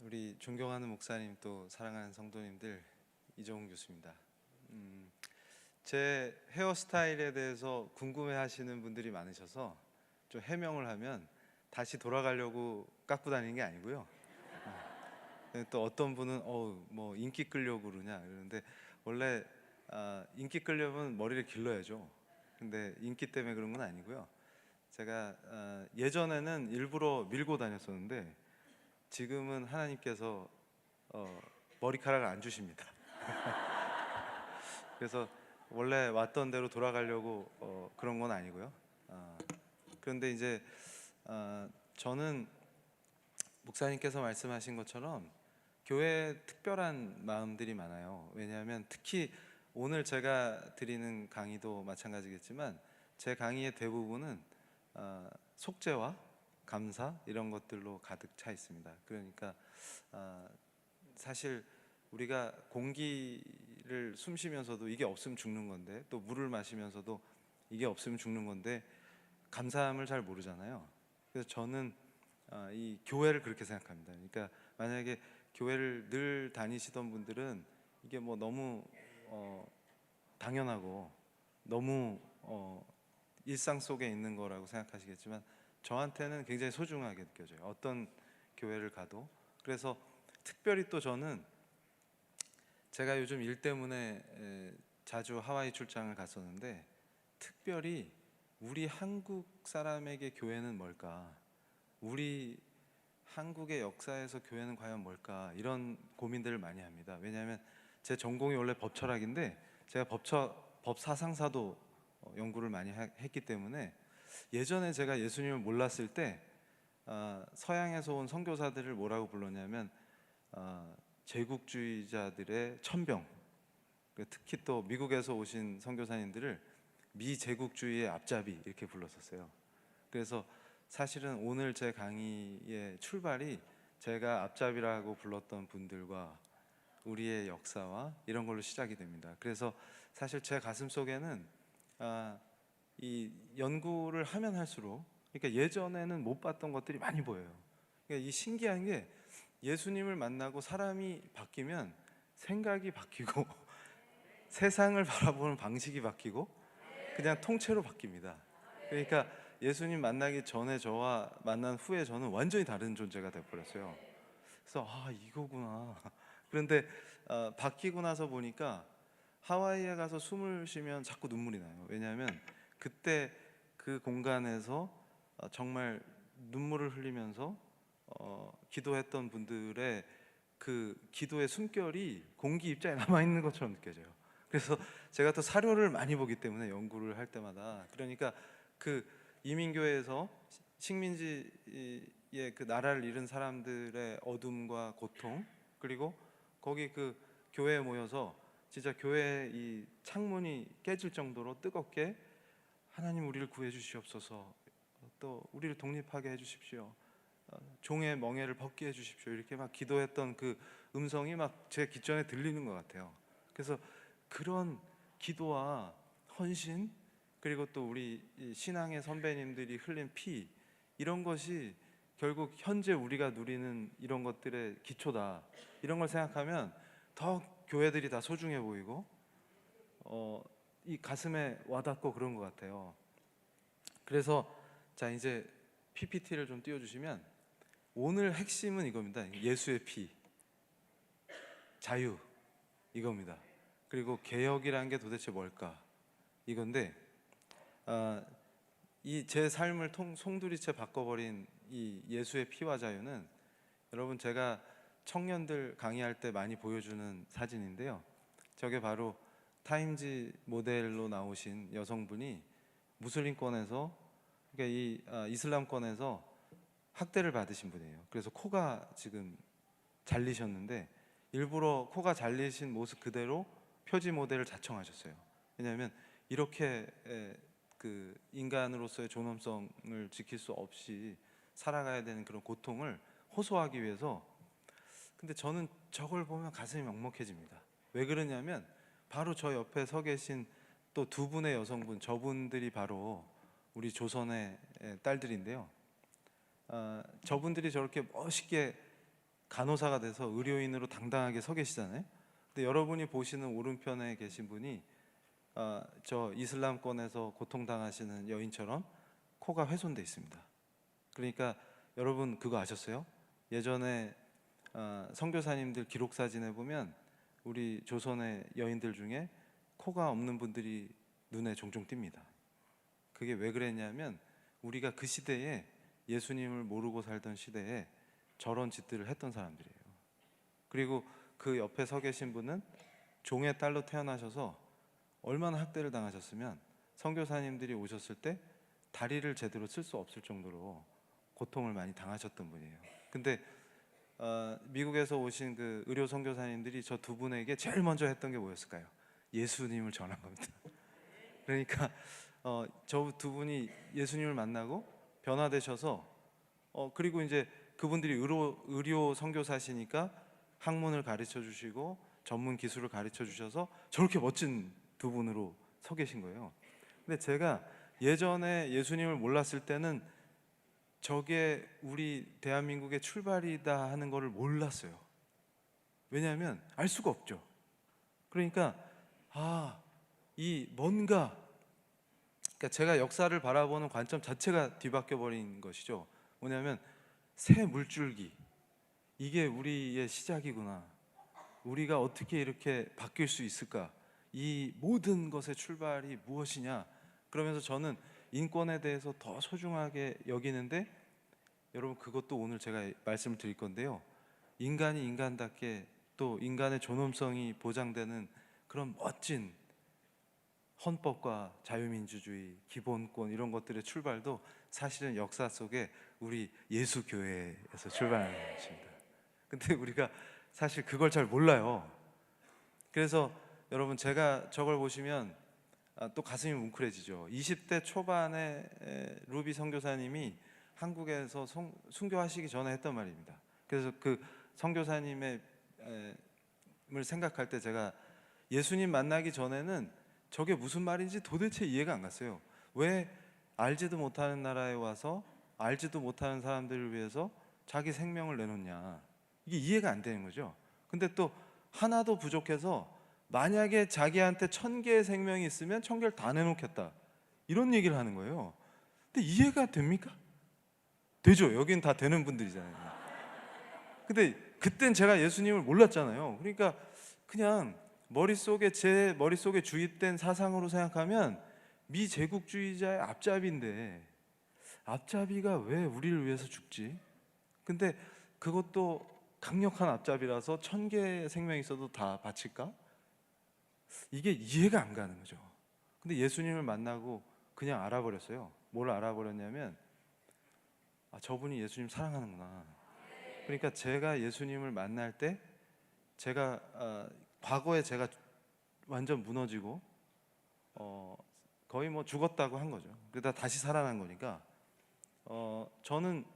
우리 존경하는 목사님 또 사랑하는 성도님들, 이종훈 교수입니다. 제 헤어스타일에 대해서 궁금해하시는 분들이 많으셔서 좀 해명을 하면 다시 돌아가려고 깎고 다니는 게 아니고요. 또 어떤 분은 뭐 인기 끌려고 그러냐 이러는데, 원래 인기 끌려면 머리를 길러야죠. 근데 인기 때문에 그런 건 아니고요. 제가 예전에는 일부러 밀고 다녔었는데 지금은 하나님께서 머리카락을 안 주십니다. 그래서 원래 왔던 대로 돌아가려고 그런 건 아니고요. 그런데 이제 저는 목사님께서 말씀하신 것처럼 교회에 특별한 마음들이 많아요. 왜냐하면 특히 오늘 제가 드리는 강의도 마찬가지겠지만 제 강의의 대부분은 속죄와 감사 이런 것들로 가득 차 있습니다. 그러니까 사실 우리가 공기를 숨 쉬면서도 이게 없으면 죽는 건데, 또 물을 마시면서도 이게 없으면 죽는 건데 감사함을 잘 모르잖아요. 그래서 저는 이 교회를 그렇게 생각합니다. 그러니까 만약에 교회를 늘 다니시던 분들은 이게 뭐 너무 당연하고 너무 일상 속에 있는 거라고 생각하시겠지만, 저한테는 굉장히 소중하게 느껴져요. 어떤 교회를 가도. 그래서 특별히 또 저는 제가 요즘 일 때문에 자주 하와이 출장을 갔었는데, 특별히 우리 한국 사람에게 교회는 뭘까? 우리 한국의 역사에서 교회는 과연 뭘까? 이런 고민들을 많이 합니다. 왜냐하면 제 전공이 원래 법철학인데 제가 법사상사도 연구를 많이 했기 때문에, 예전에 제가 예수님을 몰랐을 때 서양에서 온 선교사들을 뭐라고 불렀냐면 제국주의자들의 천병, 특히 또 미국에서 오신 선교사님들을 미제국주의의 앞잡이 이렇게 불렀었어요. 그래서 사실은 오늘 제 강의의 출발이 제가 앞잡이라고 불렀던 분들과 우리의 역사와 이런 걸로 시작이 됩니다. 그래서 사실 제 가슴 속에는 이 연구를 하면 할수록, 그러니까 예전에는 못 봤던 것들이 많이 보여요. 그러니까 이 신기한 게, 예수님을 만나고 사람이 바뀌면 생각이 바뀌고 세상을 바라보는 방식이 바뀌고 그냥 통째로 바뀝니다. 그러니까 예수님 만나기 전에 저와 만난 후에 저는 완전히 다른 존재가 되어버렸어요. 그래서 이거구나. 그런데 바뀌고 나서 보니까 하와이에 가서 숨을 쉬면 자꾸 눈물이 나요. 왜냐하면 그때 그 공간에서 정말 눈물을 흘리면서 기도했던 분들의 그 기도의 숨결이 공기 입자에 남아있는 것처럼 느껴져요. 그래서 제가 또 사료를 많이 보기 때문에 연구를 할 때마다, 그러니까 그 이민교회에서 식민지의 그 나라를 잃은 사람들의 어둠과 고통, 그리고 거기 그 교회에 모여서 진짜 교회의 이 창문이 깨질 정도로 뜨겁게 하나님 우리를 구해 주시옵소서, 또 우리를 독립하게 해 주십시오, 종의 멍에를 벗게 해 주십시오, 이렇게 막 기도했던 그 음성이 막 제 귓전에 들리는 것 같아요. 그래서 그런 기도와 헌신, 그리고 또 우리 신앙의 선배님들이 흘린 피, 이런 것이 결국 현재 우리가 누리는 이런 것들의 기초다, 이런 걸 생각하면 더 교회들이 다 소중해 보이고 이 가슴에 와닿고 그런 것 같아요. 그래서 자, 이제 PPT를 좀 띄워주시면, 오늘 핵심은 이겁니다. 예수의 피, 자유, 이겁니다. 그리고 개혁이라는 게 도대체 뭘까, 이건데 이 제 삶을 송두리째 바꿔버린 이 예수의 피와 자유는, 여러분 제가 청년들 강의할 때 많이 보여주는 사진인데요. 저게 바로 타임지 모델로 나오신 여성분이 무슬림권에서, 그러니까 이 이슬람권에서 학대를 받으신 분이에요. 그래서 코가 지금 잘리셨는데 일부러 코가 잘리신 모습 그대로 표지 모델을 자청하셨어요. 왜냐하면 이렇게 그 인간으로서의 존엄성을 지킬 수 없이 살아가야 되는 그런 고통을 호소하기 위해서. 근데 저는 저걸 보면 가슴이 먹먹해집니다. 왜 그러냐면 바로 저 옆에 서 계신 또 두 분의 여성분, 저분들이 바로 우리 조선의 딸들인데요. 저분들이 저렇게 멋있게 간호사가 돼서 의료인으로 당당하게 서 계시잖아요. 근데 여러분이 보시는 오른편에 계신 분이 저 이슬람권에서 고통당하시는 여인처럼 코가 훼손돼 있습니다. 그러니까 여러분 그거 아셨어요? 예전에 선교사님들 기록 사진에 보면 우리 조선의 여인들 중에 코가 없는 분들이 눈에 종종 띕니다. 그게 왜 그랬냐면 우리가 그 시대에 예수님을 모르고 살던 시대에 저런 짓들을 했던 사람들이에요. 그리고 그 옆에 서 계신 분은 종의 딸로 태어나셔서 얼마나 학대를 당하셨으면 선교사님들이 오셨을 때 다리를 제대로 쓸 수 없을 정도로 고통을 많이 당하셨던 분이에요. 근데 미국에서 오신 그 의료 선교사님들이 저 두 분에게 제일 먼저 했던 게 뭐였을까요? 예수님을 전한 겁니다. 그러니까 저 두 분이 예수님을 만나고 변화되셔서 그리고 이제 그분들이 의료 선교사시니까 학문을 가르쳐 주시고 전문 기술을 가르쳐 주셔서 저렇게 멋진 두 분으로 서 계신 거예요. 근데 제가 예전에 예수님을 몰랐을 때는 저게 우리 대한민국의 출발이다 하는 것을 몰랐어요. 왜냐하면 알 수가 없죠. 그러니까 이 뭔가, 그러니까 제가 역사를 바라보는 관점 자체가 뒤바뀌어 버린 것이죠. 뭐냐면 새 물줄기, 이게 우리의 시작이구나. 우리가 어떻게 이렇게 바뀔 수 있을까? 이 모든 것의 출발이 무엇이냐? 그러면서 저는 인권에 대해서 더 소중하게 여기는데, 여러분 그것도 오늘 제가 말씀을 드릴 건데요. 인간이 인간답게 또 인간의 존엄성이 보장되는 그런 멋진 헌법과 자유민주주의, 기본권 이런 것들의 출발도 사실은 역사 속에 우리 예수교회에서 출발하는 것입니다. 근데 우리가 사실 그걸 잘 몰라요. 그래서 여러분 제가 저걸 보시면 또 가슴이 뭉클해지죠. 20대 초반에 루비 선교사님이 한국에서 순교하시기 전에 했던 말입니다. 그래서 그 선교사님의 을 생각할 때 제가 예수님 만나기 전에는 저게 무슨 말인지 도대체 이해가 안 갔어요. 왜 알지도 못하는 나라에 와서 알지도 못하는 사람들을 위해서 자기 생명을 내놓냐, 이게 이해가 안 되는 거죠. 근데 또 하나도 부족해서 만약에 자기한테 1000개의 생명이 있으면 1000개를 다 내놓겠다, 이런 얘기를 하는 거예요. 근데 이해가 됩니까? 되죠. 여긴 다 되는 분들이잖아요. 근데 그땐 제가 예수님을 몰랐잖아요. 그러니까 그냥 제 머릿속에 주입된 사상으로 생각하면 미제국주의자의 앞잡이인데 앞잡이가 왜 우리를 위해서 죽지? 근데 그것도 강력한 앞잡이라서 1000개의 생명이 있어도 다 바칠까? 이게 이해가 안 가는 거죠. 근데 예수님을 만나고 그냥 알아버렸어요. 뭘 알아버렸냐면 저분이 예수님 사랑하는구나. 그러니까 제가 예수님을 만날 때 제가 과거에 제가 완전 무너지고 거의 뭐 죽었다고 한 거죠. 그러다 다시 살아난 거니까 저는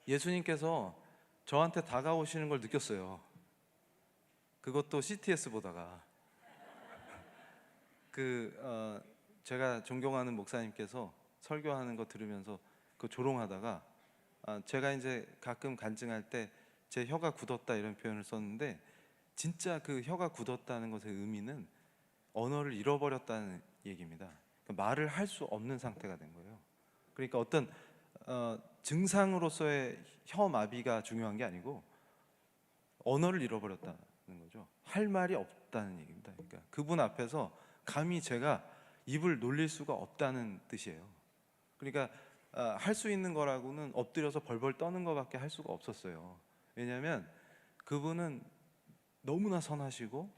예수님께서 저한테 다가오시는 걸 느꼈어요. 그것도 CTS 보다가 제가 존경하는 목사님께서 설교하는 거 들으면서 그 조롱하다가 제가 이제 가끔 간증할 때 제 혀가 굳었다 이런 표현을 썼는데, 진짜 그 혀가 굳었다는 것의 의미는 언어를 잃어버렸다는 얘기입니다. 그러니까 말을 할 수 없는 상태가 된 거예요. 그러니까 어떤 증상으로서의 혀 마비가 중요한 게 아니고 언어를 잃어버렸다는 거죠. 할 말이 없다는 얘기입니다. 그러니까 그분 앞에서 감히 제가 입을 놀릴 수가 없다는 뜻이에요. 그러니까 할 수 있는 거라고는 엎드려서 벌벌 떠는 것밖에 할 수가 없었어요. 왜냐하면 그분은 너무나 선하시고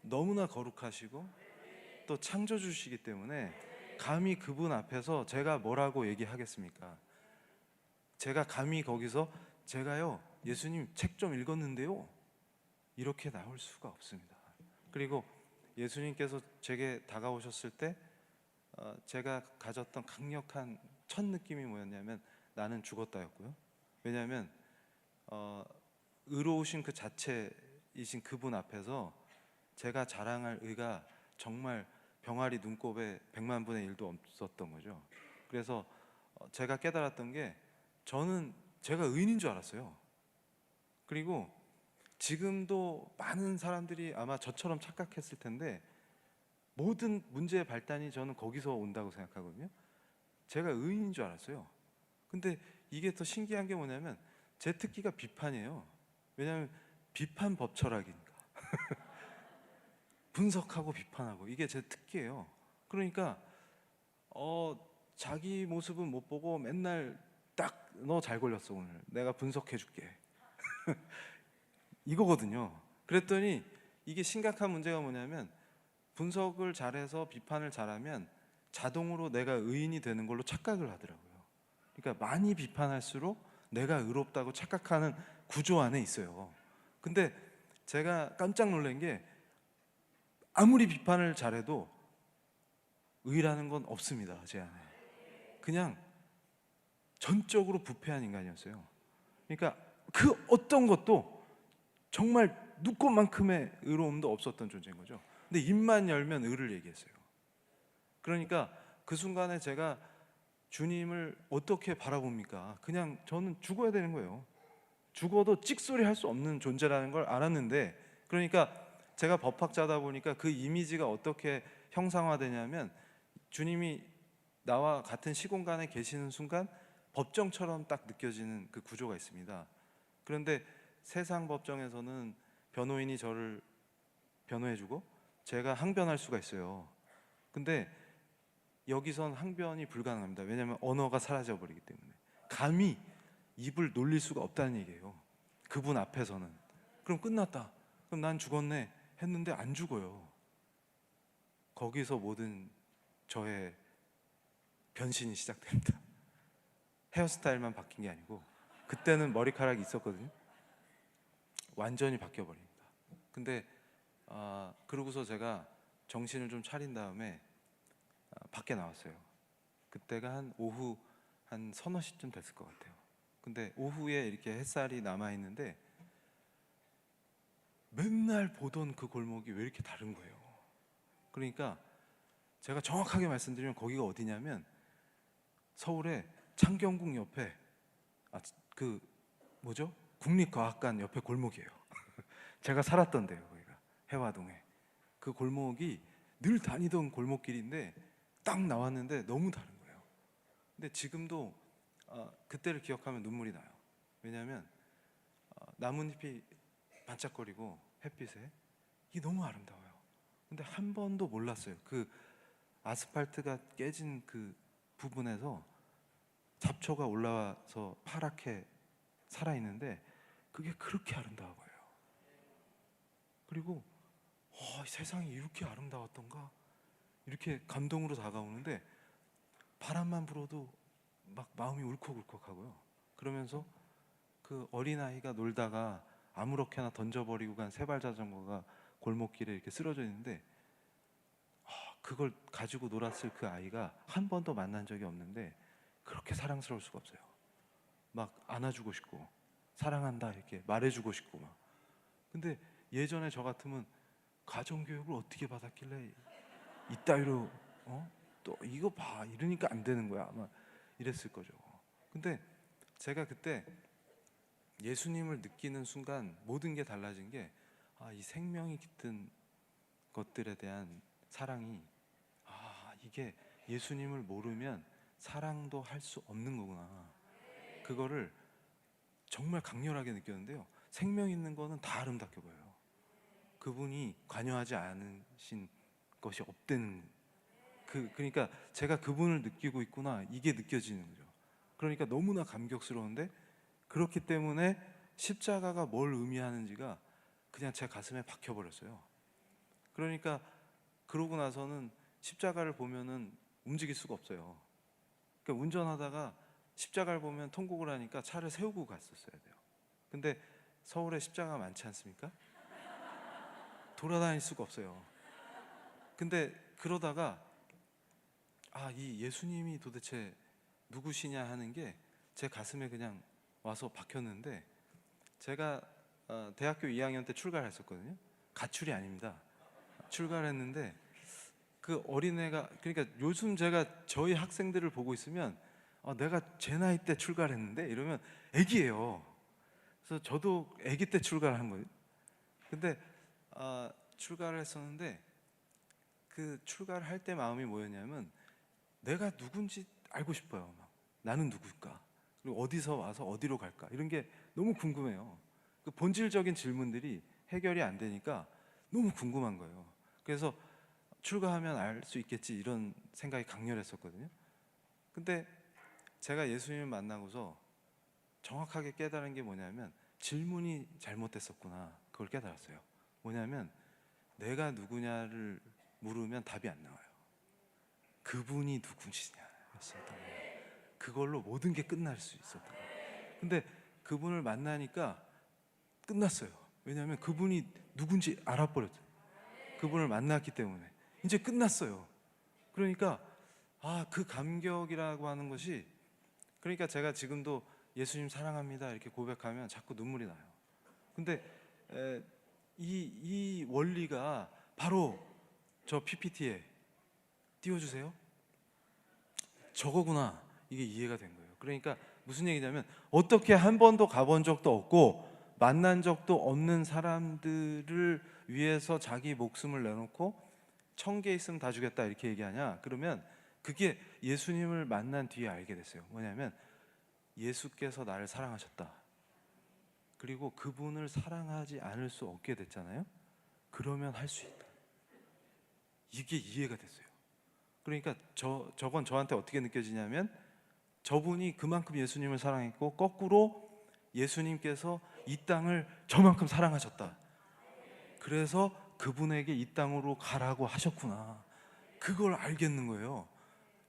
너무나 거룩하시고 또 창조주시기 때문에 감히 그분 앞에서 제가 뭐라고 얘기하겠습니까? 제가 감히 거기서 제가요 예수님 책 좀 읽었는데요 이렇게 나올 수가 없습니다. 그리고 예수님께서 제게 다가오셨을 때 제가 가졌던 강력한 첫 느낌이 뭐였냐면 나는 죽었다였고요. 왜냐하면 의로우신 그 자체이신 그분 앞에서 제가 자랑할 의가 정말 병아리 눈곱에 100만 분의 1도 없었던 거죠. 그래서 제가 깨달았던 게, 저는 제가 의인인 줄 알았어요. 그리고 지금도 많은 사람들이 아마 저처럼 착각했을 텐데 모든 문제의 발단이 저는 거기서 온다고 생각하거든요. 제가 의인인 줄 알았어요. 근데 이게 더 신기한 게 뭐냐면 제 특기가 비판이에요. 왜냐하면 비판 법철학이니까. 분석하고 비판하고 이게 제 특기예요. 그러니까 자기 모습은 못 보고 맨날 딱 너 잘 걸렸어 오늘 내가 분석해 줄게 이거거든요. 그랬더니 이게 심각한 문제가 뭐냐면 분석을 잘해서 비판을 잘하면 자동으로 내가 의인이 되는 걸로 착각을 하더라고요. 그러니까 많이 비판할수록 내가 의롭다고 착각하는 구조 안에 있어요. 근데 제가 깜짝 놀란 게 아무리 비판을 잘해도 의라는 건 없습니다. 제 안에. 그냥 전적으로 부패한 인간이었어요. 그러니까 그 어떤 것도 정말 눈꽃만큼의 의로움도 없었던 존재인 거죠. 근데 입만 열면 의를 얘기했어요. 그러니까 그 순간에 제가 주님을 어떻게 바라봅니까? 그냥 저는 죽어야 되는 거예요. 죽어도 찍소리 할 수 없는 존재라는 걸 알았는데, 그러니까 제가 법학자다 보니까 그 이미지가 어떻게 형상화되냐면 주님이 나와 같은 시공간에 계시는 순간 법정처럼 딱 느껴지는 그 구조가 있습니다. 그런데 세상 법정에서는 변호인이 저를 변호해주고 제가 항변할 수가 있어요. 근데 여기선 항변이 불가능합니다. 왜냐하면 언어가 사라져 버리기 때문에 감히 입을 놀릴 수가 없다는 얘기예요. 그분 앞에서는. 그럼 끝났다. 그럼 난 죽었네 했는데 안 죽어요. 거기서 모든 저의 변신이 시작됩니다. 헤어스타일만 바뀐 게 아니고 그때는 머리카락이 있었거든요. 완전히 바뀌어 버립니다. 근데 그러고서 제가 정신을 좀 차린 다음에 밖에 나왔어요. 그때가 한 오후 한 서너 시쯤 됐을 것 같아요. 근데 오후에 이렇게 햇살이 남아 있는데 맨날 보던 그 골목이 왜 이렇게 다른 거예요. 그러니까 제가 정확하게 말씀드리면 거기가 어디냐면 서울의 창경궁 옆에 그 뭐죠? 국립과학관 옆에 골목이에요. 제가 살았던 데요. 거기가 해화동에. 그 골목이 늘 다니던 골목길인데 딱 나왔는데 너무 다른 거예요. 근데 지금도 그때를 기억하면 눈물이 나요. 왜냐하면 나뭇잎이 반짝거리고 햇빛에 이게 너무 아름다워요. 근데 한 번도 몰랐어요. 그 아스팔트가 깨진 그 부분에서 잡초가 올라와서 파랗게 살아있는데 그게 그렇게 아름다워 보여요. 그리고 세상이 이렇게 아름다웠던가 이렇게 감동으로 다가오는데 바람만 불어도 막 마음이 울컥울컥하고요. 그러면서 그 어린아이가 놀다가 아무렇게나 던져버리고 간 세발 자전거가 골목길에 이렇게 쓰러져 있는데 그걸 가지고 놀았을 그 아이가 한 번도 만난 적이 없는데 그렇게 사랑스러울 수가 없어요. 막 안아주고 싶고 사랑한다 이렇게 말해주고 싶고 막. 근데 예전에 저 같으면 가정교육을 어떻게 받았길래 이따위로 또 이거 봐 이러니까 안 되는 거야 아마 이랬을 거죠. 근데 제가 그때 예수님을 느끼는 순간 모든 게 달라진 게 이 생명이 깃든 것들에 대한 사랑이 이게 예수님을 모르면 사랑도 할 수 없는 거구나. 그거를 정말 강렬하게 느꼈는데요. 생명 있는 거는 다 아름답게 보여요. 그분이 관여하지 않으신 것이 없다는 그러니까 제가 그분을 느끼고 있구나 이게 느껴지는 거죠. 그러니까 너무나 감격스러운데 그렇기 때문에 십자가가 뭘 의미하는지가 그냥 제 가슴에 박혀버렸어요. 그러니까 그러고 나서는 십자가를 보면은 움직일 수가 없어요. 그러니까 운전하다가 십자가를 보면 통곡을 하니까 차를 세우고 갔었어야 돼요. 근데 서울에 십자가 많지 않습니까? 돌아다닐 수가 없어요. 근데 그러다가 이 예수님이 도대체 누구시냐 하는 게 제 가슴에 그냥 와서 박혔는데 제가 대학교 2학년 때 출가를 했었거든요. 가출이 아닙니다. 출가를 했는데 그 어린애가 그러니까 요즘 제가 저희 학생들을 보고 있으면 내가 제 나이 때 출가를 했는데 이러면 애기예요. 그래서 저도 아기 때 출가를 한 거예요. 근데 출가를 했었는데 그 출가를 할 때 마음이 뭐였냐면 내가 누군지 알고 싶어요. 막. 나는 누굴까? 그리고 어디서 와서 어디로 갈까? 이런 게 너무 궁금해요. 그 본질적인 질문들이 해결이 안 되니까 너무 궁금한 거예요. 그래서 출가하면 알 수 있겠지 이런 생각이 강렬했었거든요. 근데 제가 예수님을 만나고서 정확하게 깨달은 게 뭐냐면 질문이 잘못됐었구나. 그걸 깨달았어요. 뭐냐면 내가 누구냐를 물으면 답이 안 나와요. 그분이 누구시냐였었던 거예요. 그걸로 모든 게 끝날 수 있었던 거예요. 근데 그분을 만나니까 끝났어요. 왜냐하면 그분이 누군지 알아버렸어요. 그분을 만났기 때문에 이제 끝났어요. 그러니까 그 감격이라고 하는 것이, 그러니까 제가 지금도 예수님 사랑합니다 이렇게 고백하면 자꾸 눈물이 나요. 근데 이 원리가 바로 저 PPT에 띄워주세요. 저거구나. 이게 이해가 된 거예요. 그러니까 무슨 얘기냐면 어떻게 한 번도 가본 적도 없고 만난 적도 없는 사람들을 위해서 자기 목숨을 내놓고 1000개 있으면 다 주겠다 이렇게 얘기하냐? 그러면 그게 예수님을 만난 뒤에 알게 됐어요. 뭐냐면 예수께서 나를 사랑하셨다. 그리고 그분을 사랑하지 않을 수 없게 됐잖아요. 그러면 할 수 있다. 이게 이해가 됐어요. 그러니까 저건 저한테 어떻게 느껴지냐면 저분이 그만큼 예수님을 사랑했고 거꾸로 예수님께서 이 땅을 저만큼 사랑하셨다. 그래서 그분에게 이 땅으로 가라고 하셨구나. 그걸 알겠는 거예요.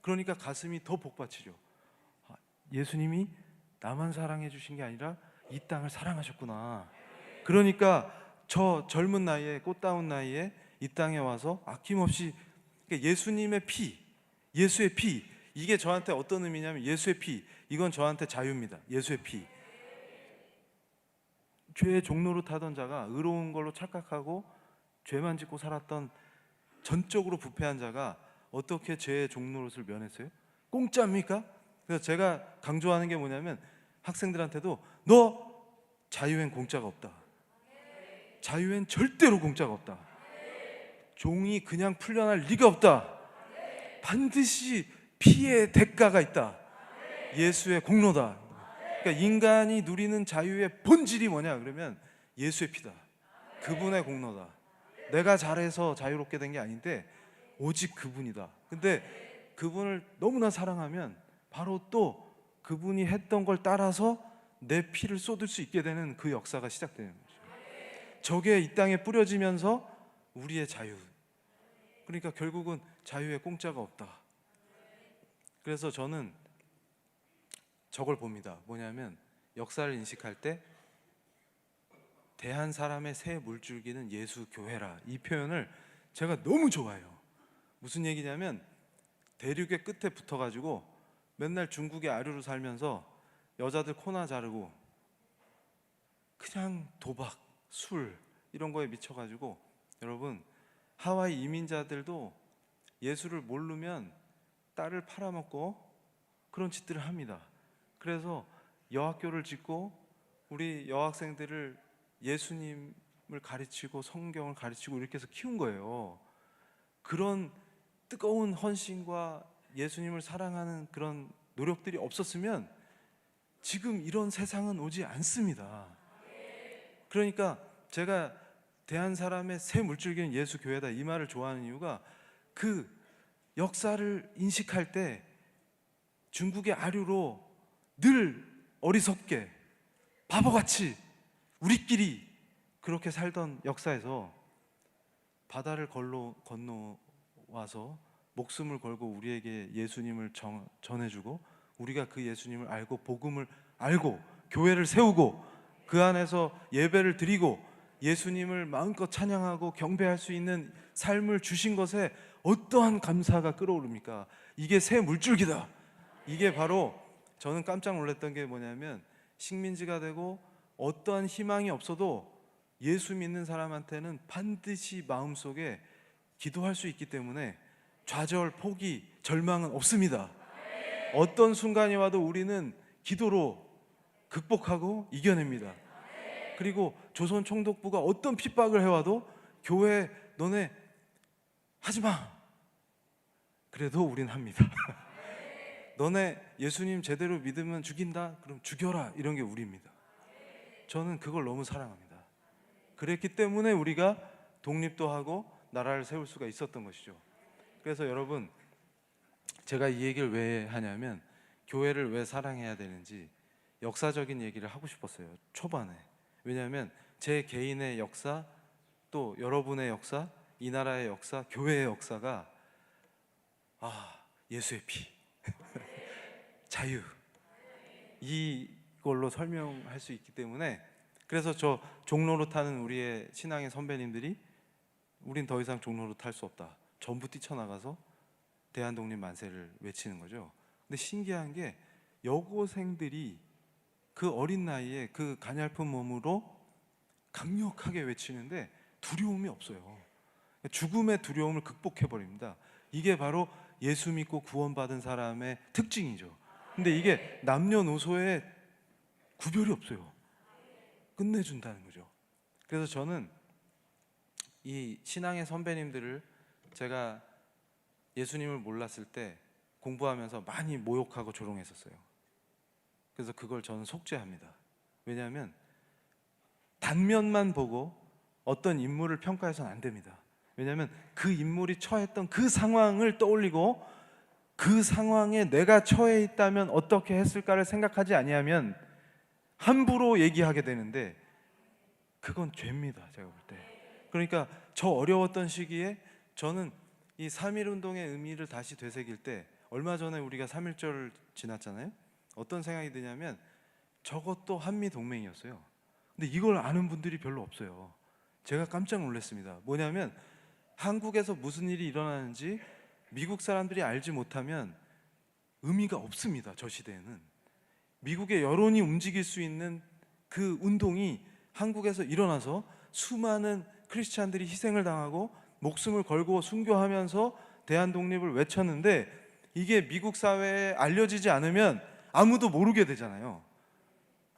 그러니까 가슴이 더 복받치죠. 예수님이 나만 사랑해 주신 게 아니라 이 땅을 사랑하셨구나. 그러니까 저 젊은 나이에, 꽃다운 나이에 이 땅에 와서 아낌없이 예수님의 피, 예수의 피, 이게 저한테 어떤 의미냐면 예수의 피, 이건 저한테 자유입니다. 예수의 피. 죄의 종로로 타던 자가 의로운 걸로 착각하고 죄만 짓고 살았던 전적으로 부패한 자가 어떻게 죄의 종노릇을 면했어요? 공짜입니까? 그래서 제가 강조하는 게 뭐냐면 학생들한테도 너 자유엔 공짜가 없다. 자유엔 절대로 공짜가 없다. 종이 그냥 풀려날 리가 없다. 반드시 피의 대가가 있다. 예수의 공로다. 그러니까 인간이 누리는 자유의 본질이 뭐냐 그러면 예수의 피다. 그분의 공로다. 내가 잘해서 자유롭게 된 게 아닌데 오직 그분이다. 근데 그분을 너무나 사랑하면 바로 또 그분이 했던 걸 따라서 내 피를 쏟을 수 있게 되는 그 역사가 시작되는 거죠. 저게 이 땅에 뿌려지면서 우리의 자유, 그러니까 결국은 자유에 공짜가 없다. 그래서 저는 저걸 봅니다. 뭐냐면 역사를 인식할 때 대한 사람의 새 물줄기는 예수 교회라, 이 표현을 제가 너무 좋아해요. 무슨 얘기냐면 대륙의 끝에 붙어가지고 맨날 중국의 아류로 살면서 여자들 코나 자르고 그냥 도박, 술 이런 거에 미쳐가지고, 여러분 하와이 이민자들도 예수를 모르면 딸을 팔아먹고 그런 짓들을 합니다. 그래서 여학교를 짓고 우리 여학생들을 예수님을 가르치고 성경을 가르치고 이렇게 해서 키운 거예요. 그런 뜨거운 헌신과 예수님을 사랑하는 그런 노력들이 없었으면 지금 이런 세상은 오지 않습니다. 그러니까 제가 대한 사람의 새 물줄기는 예수 교회다 이 말을 좋아하는 이유가 그 역사를 인식할 때 중국의 아류로 늘 어리석게 바보같이 우리끼리 그렇게 살던 역사에서 바다를 건너와서 목숨을 걸고 우리에게 예수님을 전해주고 우리가 그 예수님을 알고 복음을 알고 교회를 세우고 그 안에서 예배를 드리고 예수님을 마음껏 찬양하고 경배할 수 있는 삶을 주신 것에 어떠한 감사가 끓어오릅니까? 이게 새 물줄기다. 이게 바로 저는 깜짝 놀랐던 게 뭐냐면 식민지가 되고 어떠한 희망이 없어도 예수 믿는 사람한테는 반드시 마음속에 기도할 수 있기 때문에 좌절, 포기, 절망은 없습니다. 어떤 순간이 와도 우리는 기도로 극복하고 이겨냅니다. 그리고 조선 총독부가 어떤 핍박을 해와도 교회 너네 하지 마. 그래도 우린 합니다. 너네 예수님 제대로 믿으면 죽인다? 그럼 죽여라. 이런 게 우리입니다. 저는 그걸 너무 사랑합니다. 그랬기 때문에 우리가 독립도 하고 나라를 세울 수가 있었던 것이죠. 그래서 여러분, 제가 이 얘기를 왜 하냐면 교회를 왜 사랑해야 되는지 역사적인 얘기를 하고 싶었어요, 초반에. 왜냐하면 제 개인의 역사, 또 여러분의 역사, 이 나라의 역사, 교회의 역사가 예수의 피, 자유, 이걸로 설명할 수 있기 때문에. 그래서 저 종로로 타는 우리의 신앙의 선배님들이 우린 더 이상 종로로 탈 수 없다, 전부 뛰쳐나가서 대한독립 만세를 외치는 거죠. 근데 신기한 게 여고생들이 그 어린 나이에 그 가냘픈 몸으로 강력하게 외치는데 두려움이 없어요. 죽음의 두려움을 극복해 버립니다. 이게 바로 예수 믿고 구원받은 사람의 특징이죠. 근데 이게 남녀노소의 구별이 없어요. 끝내준다는 거죠. 그래서 저는 이 신앙의 선배님들을, 제가 예수님을 몰랐을 때 공부하면서 많이 모욕하고 조롱했었어요. 그래서 그걸 저는 속죄합니다. 왜냐하면 단면만 보고 어떤 인물을 평가해서는 안 됩니다. 왜냐하면 그 인물이 처했던 그 상황을 떠올리고 그 상황에 내가 처해 있다면 어떻게 했을까를 생각하지 아니하면 함부로 얘기하게 되는데 그건 죄입니다, 제가 볼 때. 그러니까 저 어려웠던 시기에 저는 이 3.1운동의 의미를 다시 되새길 때, 얼마 전에 우리가 3.1절 지났잖아요. 어떤 생각이 드냐면 저것도 한미동맹이었어요. 근데 이걸 아는 분들이 별로 없어요. 제가 깜짝 놀랐습니다. 뭐냐면 한국에서 무슨 일이 일어나는지 미국 사람들이 알지 못하면 의미가 없습니다. 저 시대에는 미국의 여론이 움직일 수 있는 그 운동이 한국에서 일어나서 수많은 크리스찬들이 희생을 당하고 목숨을 걸고 순교하면서 대한독립을 외쳤는데, 이게 미국 사회에 알려지지 않으면 아무도 모르게 되잖아요.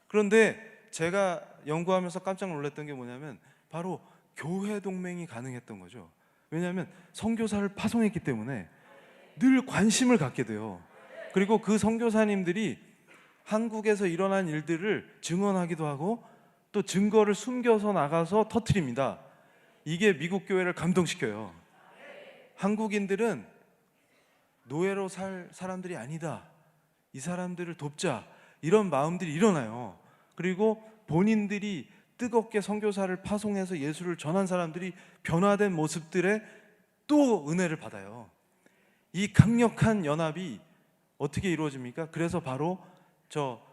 그런데 제가 연구하면서 깜짝 놀랐던 게 뭐냐면 바로 교회 동맹이 가능했던 거죠. 왜냐하면 선교사를 파송했기 때문에 늘 관심을 갖게 돼요. 그리고 그 선교사님들이 한국에서 일어난 일들을 증언하기도 하고 또 증거를 숨겨서 나가서 터뜨립니다. 이게 미국 교회를 감동시켜요. 한국인들은 노예로 살 사람들이 아니다, 이 사람들을 돕자, 이런 마음들이 일어나요. 그리고 본인들이 뜨겁게 선교사를 파송해서 예수를 전한 사람들이 변화된 모습들에 또 은혜를 받아요. 이 강력한 연합이 어떻게 이루어집니까? 그래서 바로 저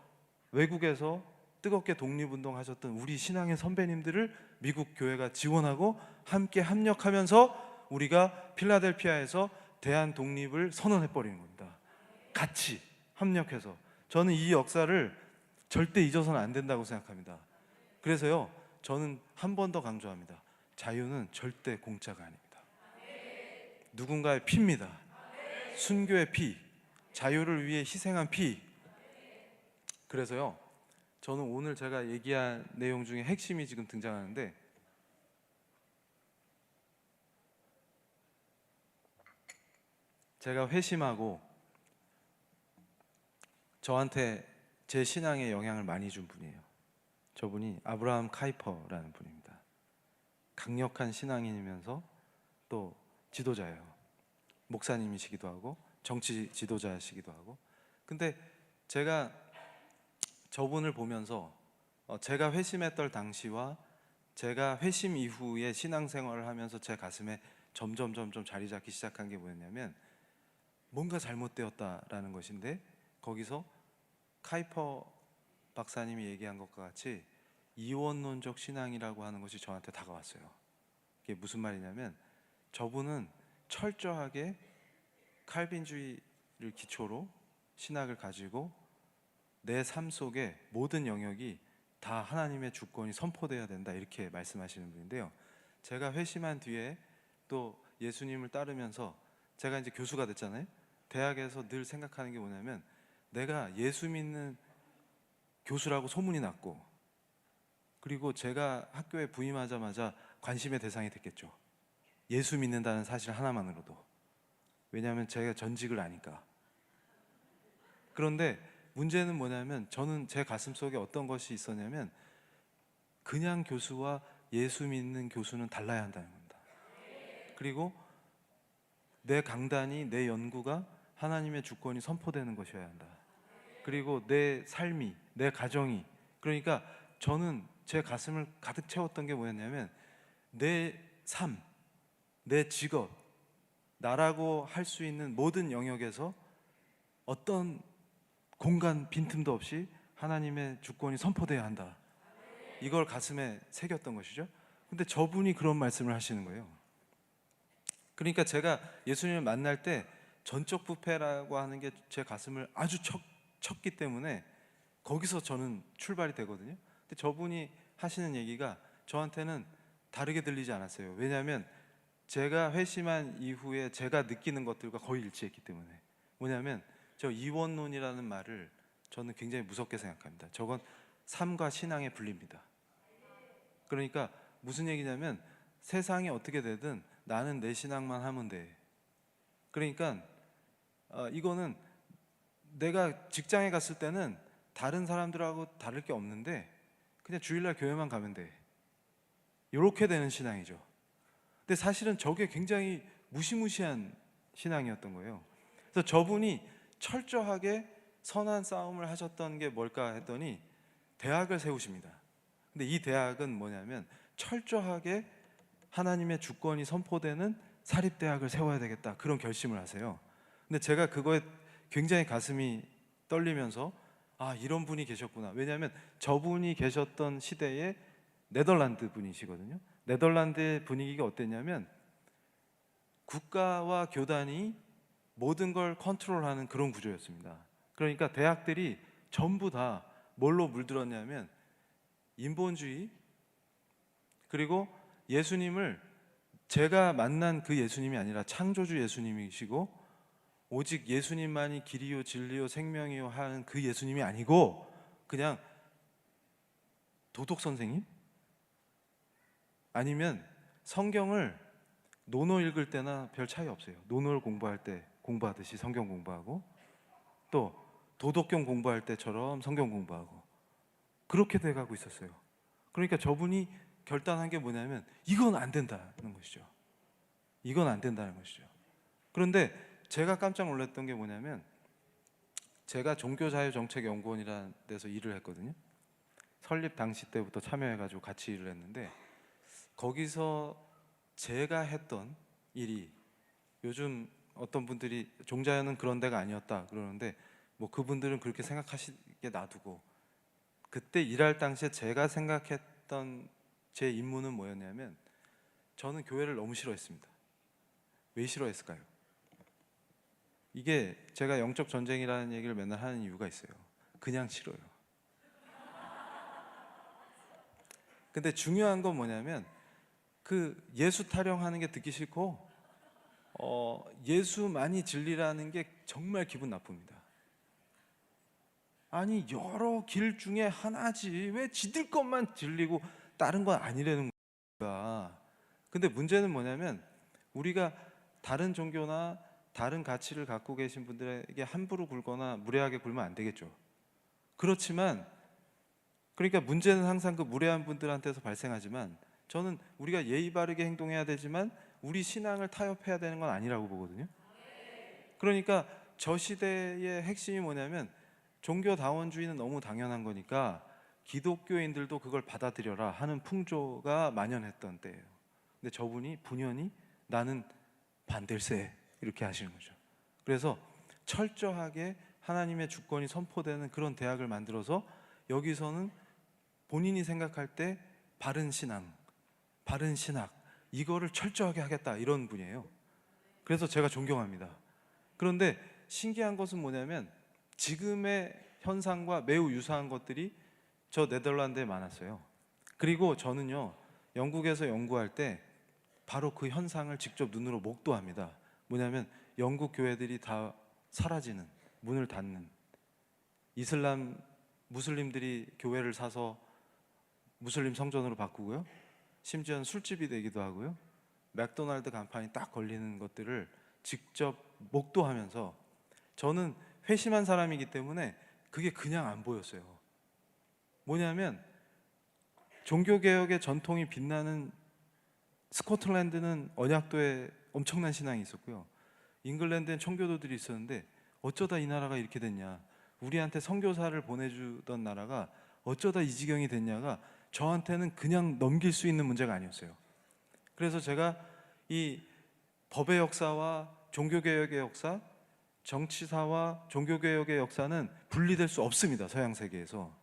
외국에서 뜨겁게 독립운동 하셨던 우리 신앙의 선배님들을 미국 교회가 지원하고 함께 합력하면서 우리가 필라델피아에서 대한 독립을 선언해 버리는 겁니다. 같이 합력해서. 저는 이 역사를 절대 잊어서는 안 된다고 생각합니다. 그래서요, 저는 한 번 더 강조합니다. 자유는 절대 공짜가 아닙니다. 누군가의 피입니다. 순교의 피, 자유를 위해 희생한 피. 그래서요, 저는 오늘 제가 얘기한 내용 중에 핵심이 지금 등장하는데, 제가 회심하고 저한테 제 신앙에 영향을 많이 준 분이에요. 저분이 아브라함 카이퍼라는 분입니다. 강력한 신앙인이면서 또 지도자예요. 목사님이시기도 하고 정치 지도자시기도 하고. 근데 제가 저분을 보면서 제가 회심했던 당시와 제가 회심 이후에 신앙생활을 하면서 제 가슴에 점점 자리 잡기 시작한 게 뭐였냐면 뭔가 잘못되었다라는 것인데, 거기서 카이퍼 박사님이 얘기한 것과 같이 이원론적 신앙이라고 하는 것이 저한테 다가왔어요. 이게 무슨 말이냐면 저분은 철저하게 칼빈주의를 기초로 신학을 가지고 내 삶 속에 모든 영역이 다 하나님의 주권이 선포되어야 된다, 이렇게 말씀하시는 분인데요. 제가 회심한 뒤에 또 예수님을 따르면서 제가 이제 교수가 됐잖아요. 대학에서 늘 생각하는 게 뭐냐면 내가 예수 믿는 교수라고 소문이 났고, 그리고 제가 학교에 부임하자마자 관심의 대상이 됐겠죠. 예수 믿는다는 사실 하나만으로도. 왜냐하면 제가 전직을 아니까. 그런데 문제는 뭐냐면 저는 제 가슴속에 어떤 것이 있었냐면 그냥 교수와 예수 믿는 교수는 달라야 한다는 겁니다. 그리고 내 강단이, 내 연구가 하나님의 주권이 선포되는 것이어야 한다. 그리고 내 삶이, 내 가정이, 그러니까 저는 제 가슴을 가득 채웠던 게 뭐였냐면 내 삶, 내 직업, 나라고 할 수 있는 모든 영역에서 어떤 공간 빈틈도 없이 하나님의 주권이 선포돼야 한다. 이걸 가슴에 새겼던 것이죠. 근데 저분이 그런 말씀을 하시는 거예요. 그러니까 제가 예수님을 만날 때 전적 부패라고 하는 게 제 가슴을 아주 쳤기 때문에 거기서 저는 출발이 되거든요. 근데 저분이 하시는 얘기가 저한테는 다르게 들리지 않았어요. 왜냐하면 제가 회심한 이후에 제가 느끼는 것들과 거의 일치했기 때문에. 뭐냐면 저 이원론이라는 말을 저는 굉장히 무섭게 생각합니다. 저건 삶과 신앙의 분리입니다. 그러니까 무슨 얘기냐면 세상이 어떻게 되든 나는 내 신앙만 하면 돼. 그러니까 이거는 내가 직장에 갔을 때는 다른 사람들하고 다를 게 없는데 그냥 주일날 교회만 가면 돼. 이렇게 되는 신앙이죠. 근데 사실은 저게 굉장히 무시무시한 신앙이었던 거예요. 그래서 저분이 철저하게 선한 싸움을 하셨던 게 뭘까 했더니 대학을 세우십니다. 근데 이 대학은 뭐냐면 철저하게 하나님의 주권이 선포되는 사립대학을 세워야 되겠다, 그런 결심을 하세요. 근데 제가 그거에 굉장히 가슴이 떨리면서 아, 이런 분이 계셨구나. 왜냐하면 저분이 계셨던 시대에 네덜란드 분이시거든요. 네덜란드의 분위기가 어땠냐면 국가와 교단이 모든 걸 컨트롤하는 그런 구조였습니다. 그러니까 대학들이 전부 다 뭘로 물들었냐면 인본주의, 그리고 예수님을 제가 만난 그 예수님이 아니라 창조주 예수님이시고 오직 예수님만이 길이요 진리요 생명이요 하는 그 예수님이 아니고 그냥 도덕 선생님? 아니면 성경을 논어 읽을 때나 별 차이 없어요. 논어를 공부할 때 공부하듯이 성경 공부하고 또 도덕경 공부할 때처럼 성경 공부하고 그렇게 돼가고 있었어요. 그러니까 저분이 결단한 게 뭐냐면 이건 안 된다는 것이죠. 이건 안 된다는 것이죠. 그런데 제가 깜짝 놀랐던 게 뭐냐면 제가 종교자유정책연구원이라는 데서 일을 했거든요. 설립 당시 때부터 참여해가지고 같이 일을 했는데 거기서 제가 했던 일이 요즘 어떤 분들이 종자연은 그런 데가 아니었다 그러는데 뭐 그분들은 그렇게 생각하시게 놔두고 그때 일할 당시에 제가 생각했던 제 임무는 뭐였냐면 저는 교회를 너무 싫어했습니다. 왜 싫어했을까요? 이게 제가 영적 전쟁이라는 얘기를 맨날 하는 이유가 있어요. 그냥 싫어요. 근데 중요한 건 뭐냐면 그 예수 타령하는 게 듣기 싫고 예수만이 진리라는 게 정말 기분 나쁩니다. 아니 여러 길 중에 하나지 왜 지들 것만 진리고 다른 건 아니라는 거야. 근데 문제는 뭐냐면 우리가 다른 종교나 다른 가치를 갖고 계신 분들에게 함부로 굴거나 무례하게 굴면 안 되겠죠. 그렇지만 그러니까 문제는 항상 그 무례한 분들한테서 발생하지만 저는 우리가 예의 바르게 행동해야 되지만 우리 신앙을 타협해야 되는 건 아니라고 보거든요. 그러니까 저 시대의 핵심이 뭐냐면 종교다원주의는 너무 당연한 거니까 기독교인들도 그걸 받아들여라 하는 풍조가 만연했던 때예요. 근데 저분이 분연히 나는 반댈세 이렇게 하시는 거죠. 그래서 철저하게 하나님의 주권이 선포되는 그런 대학을 만들어서 여기서는 본인이 생각할 때 바른 신앙, 바른 신학 이거를 철저하게 하겠다 이런 분이에요. 그래서 제가 존경합니다. 그런데 신기한 것은 뭐냐면 지금의 현상과 매우 유사한 것들이 저 네덜란드에 많았어요. 그리고 저는요 영국에서 연구할 때 바로 그 현상을 직접 눈으로 목도합니다. 뭐냐면 영국 교회들이 다 사라지는, 문을 닫는, 무슬림들이 교회를 사서 무슬림 성전으로 바꾸고요. 심지어는 술집이 되기도 하고요. 맥도날드 간판이 딱 걸리는 것들을 직접 목도하면서, 저는 회심한 사람이기 때문에 그게 그냥 안 보였어요. 뭐냐면 종교개혁의 전통이 빛나는 스코틀랜드는 언약도에 엄청난 신앙이 있었고요. 잉글랜드엔 청교도들이 있었는데 어쩌다 이 나라가 이렇게 됐냐, 우리한테 선교사를 보내주던 나라가 어쩌다 이 지경이 됐냐가 저한테는 그냥 넘길 수 있는 문제가 아니었어요. 그래서 제가 이 법의 역사와 종교개혁의 역사, 정치사와 종교개혁의 역사는 분리될 수 없습니다, 서양 세계에서.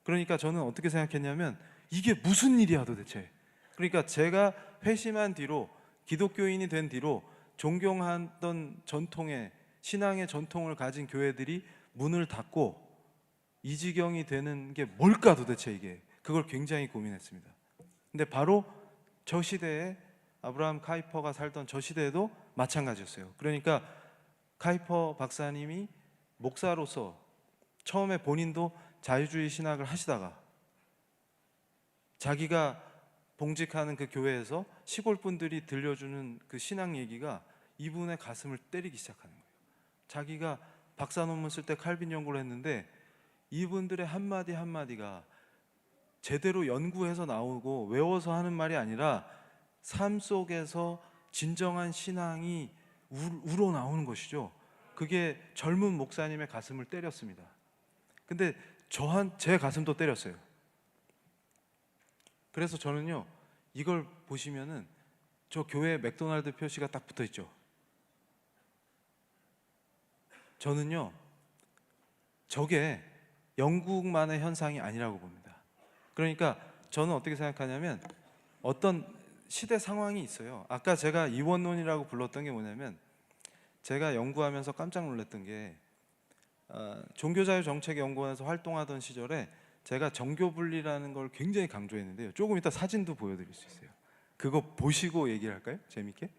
그러니까 저는 어떻게 생각했냐면 이게 무슨 일이야 도대체. 그러니까 제가 회심한 뒤로, 기독교인이 된 뒤로 존경하던 전통의, 신앙의 전통을 가진 교회들이 문을 닫고 이 지경이 되는 게 뭘까 도대체 이게. 그걸 굉장히 고민했습니다. 근데 바로 저 시대에, 아브라함 카이퍼가 살던 저 시대에도 마찬가지였어요. 그러니까 카이퍼 박사님이 목사로서 처음에 본인도 자유주의 신학을 하시다가 자기가 봉직하는 그 교회에서 시골 분들이 들려주는 그 신앙 얘기가 이분의 가슴을 때리기 시작하는 거예요. 자기가 박사 논문 쓸 때 칼빈 연구를 했는데 이분들의 한마디 한마디가 제대로 연구해서 나오고 외워서 하는 말이 아니라 삶 속에서 진정한 신앙이 우러나오는 것이죠. 그게 젊은 목사님의 가슴을 때렸습니다. 근데 제 가슴도 때렸어요. 그래서 저는요, 이걸 보시면은 저 교회에 맥도날드 표시가 딱 붙어 있죠. 저는요, 저게 영국만의 현상이 아니라고 봅니다. 그러니까 저는 어떻게 생각하냐면 어떤 시대 상황이 있어요. 아까 제가 이원론이라고 불렀던 게 뭐냐면, 제가 연구하면서 깜짝 놀랐던 게 종교자유정책연구원에서 활동하던 시절에 제가 정교분리라는 걸 굉장히 강조했는데요. 조금 이따 사진도 보여드릴 수 있어요. 그거 보시고 얘기를 할까요? 재밌게.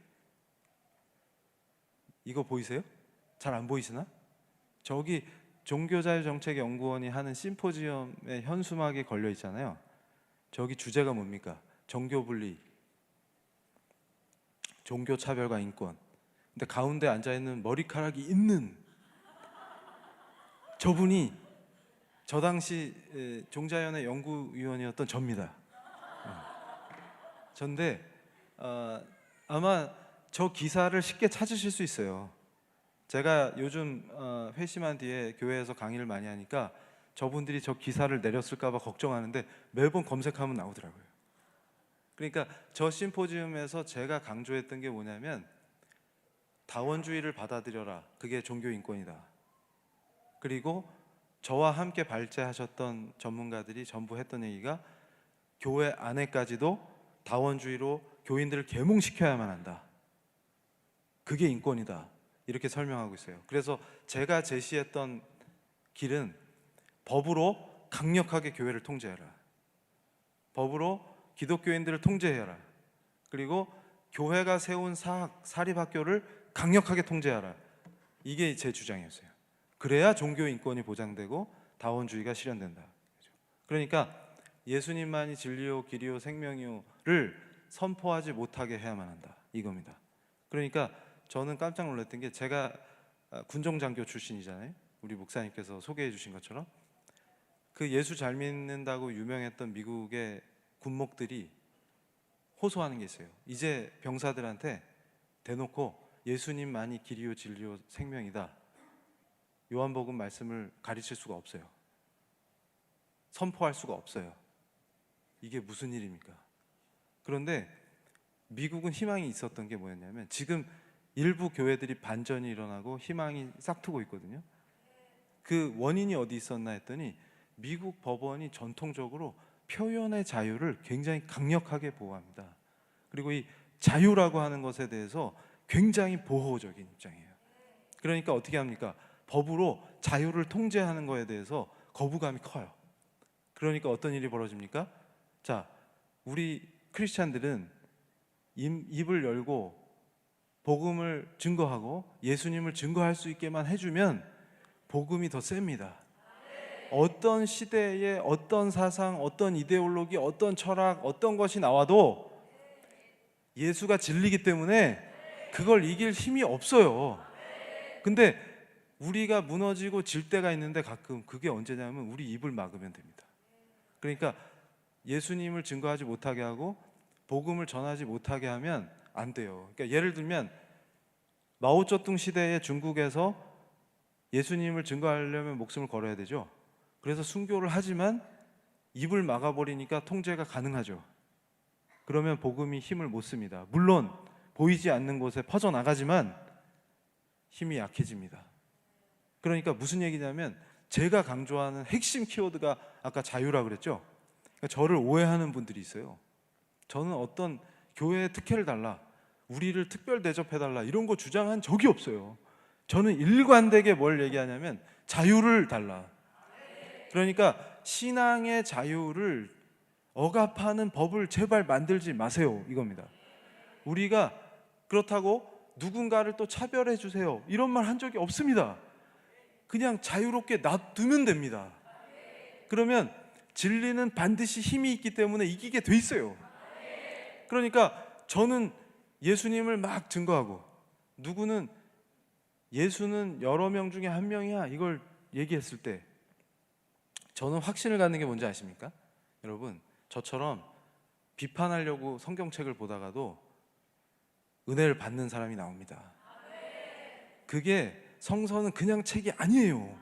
이거 보이세요? 잘 안 보이시나? 저기 종교자유정책연구원이 하는 심포지엄의 현수막이 걸려 있잖아요. 저기 주제가 뭡니까? 정교분리, 종교차별과 인권. 근데 가운데 앉아있는 머리카락이 있는 저분이 저 당시 종자연의 연구위원이었던 접니다. 전데 아마 저 기사를 쉽게 찾으실 수 있어요. 제가 요즘 회심한 뒤에 교회에서 강의를 많이 하니까 저분들이 저 기사를 내렸을까 봐 걱정하는데 매번 검색하면 나오더라고요. 그러니까 저 심포지움에서 제가 강조했던 게 뭐냐면 다원주의를 받아들여라, 그게 종교인권이다. 그리고 저와 함께 발제하셨던 전문가들이 전부 했던 얘기가 교회 안에까지도 다원주의로 교인들을 계몽시켜야만 한다, 그게 인권이다, 이렇게 설명하고 있어요. 그래서 제가 제시했던 길은 법으로 강력하게 교회를 통제해라, 법으로 기독교인들을 통제해라, 그리고 교회가 세운 사립학교를 강력하게 통제하라, 이게 제 주장이었어요. 그래야 종교 인권이 보장되고 다원주의가 실현된다. 그러니까 예수님만이 진리요 길이요 생명이요를 선포하지 못하게 해야만 한다, 이겁니다. 그러니까 저는 깜짝 놀랐던 게, 제가 군종장교 출신이잖아요. 우리 목사님께서 소개해 주신 것처럼 그 예수 잘 믿는다고 유명했던 미국의 군목들이 호소하는 게 있어요. 이제 병사들한테 대놓고 예수님만이 길이요 진리요 생명이다, 요한복음 말씀을 가르칠 수가 없어요. 선포할 수가 없어요. 이게 무슨 일입니까? 그런데 미국은 희망이 있었던 게 뭐였냐면, 지금 일부 교회들이 반전이 일어나고 희망이 싹트고 있거든요. 그 원인이 어디 있었나 했더니 미국 법원이 전통적으로 표현의 자유를 굉장히 강력하게 보호합니다. 그리고 이 자유라고 하는 것에 대해서 굉장히 보호적인 입장이에요. 그러니까 어떻게 합니까? 법으로 자유를 통제하는 것에 대해서 거부감이 커요. 그러니까 어떤 일이 벌어집니까? 자, 우리 크리스찬들은 입을 열고 복음을 증거하고 예수님을 증거할 수 있게만 해주면 복음이 더 셉니다. 어떤 시대에 어떤 사상, 어떤 이데올로기, 어떤 철학, 어떤 것이 나와도 예수가 진리기 때문에 그걸 이길 힘이 없어요. 근데 우리가 무너지고 질 때가 있는데 가끔 그게 언제냐면 우리 입을 막으면 됩니다. 그러니까 예수님을 증거하지 못하게 하고 복음을 전하지 못하게 하면 안 돼요. 그러니까 예를 들면 마오쩌둥 시대의 중국에서 예수님을 증거하려면 목숨을 걸어야 되죠. 그래서 순교를 하지만 입을 막아버리니까 통제가 가능하죠. 그러면 복음이 힘을 못 씁니다. 물론 보이지 않는 곳에 퍼져나가지만 힘이 약해집니다. 그러니까 무슨 얘기냐면 제가 강조하는 핵심 키워드가 아까 자유라 그랬죠. 그러니까 저를 오해하는 분들이 있어요. 저는 어떤 교회의 특혜를 달라, 우리를 특별 대접해달라 이런 거 주장한 적이 없어요. 저는 일관되게 뭘 얘기하냐면 자유를 달라. 그러니까 신앙의 자유를 억압하는 법을 제발 만들지 마세요 이겁니다. 우리가 그렇다고 누군가를 또 차별해 주세요 이런 말 한 적이 없습니다. 그냥 자유롭게 놔두면 됩니다. 그러면 진리는 반드시 힘이 있기 때문에 이기게 돼 있어요. 그러니까 저는 예수님을 막 증거하고 누구는 예수는 여러 명 중에 한 명이야 이걸 얘기했을 때 저는 확신을 갖는 게 뭔지 아십니까? 여러분, 저처럼 비판하려고 성경책을 보다가도 은혜를 받는 사람이 나옵니다. 그게 성서는 그냥 책이 아니에요.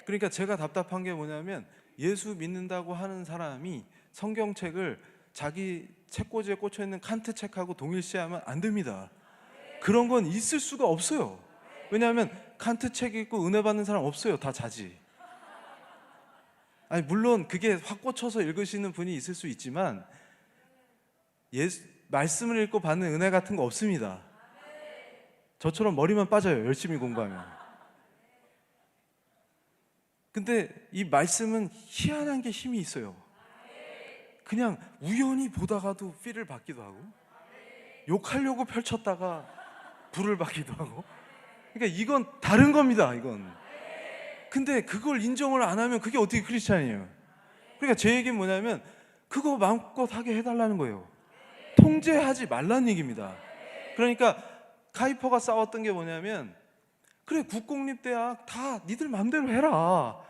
그러니까 제가 답답한 게 뭐냐면 예수 믿는다고 하는 사람이 성경책을 자기 책꽂이에 꽂혀있는 칸트 책하고 동일시하면 안 됩니다. 그런 건 있을 수가 없어요. 왜냐하면 칸트 책 읽고 은혜 받는 사람 없어요. 다 자지. 아니 물론 그게 확 꽂혀서 읽으시는 분이 있을 수 있지만 말씀을 읽고 받는 은혜 같은 거 없습니다. 저처럼 머리만 빠져요. 열심히 공부하면. 근데 이 말씀은 희한한 게 힘이 있어요. 그냥 우연히 보다가도 필을 받기도 하고 욕하려고 펼쳤다가 불을 받기도 하고. 그러니까 이건 다른 겁니다. 이건. 근데 그걸 인정을 안 하면 그게 어떻게 크리스찬이에요? 그러니까 제 얘기는 뭐냐면 그거 마음껏 하게 해달라는 거예요. 통제하지 말라는 얘기입니다. 그러니까 카이퍼가 싸웠던 게 뭐냐면 그래 국공립대학 다 니들 마음대로 해라.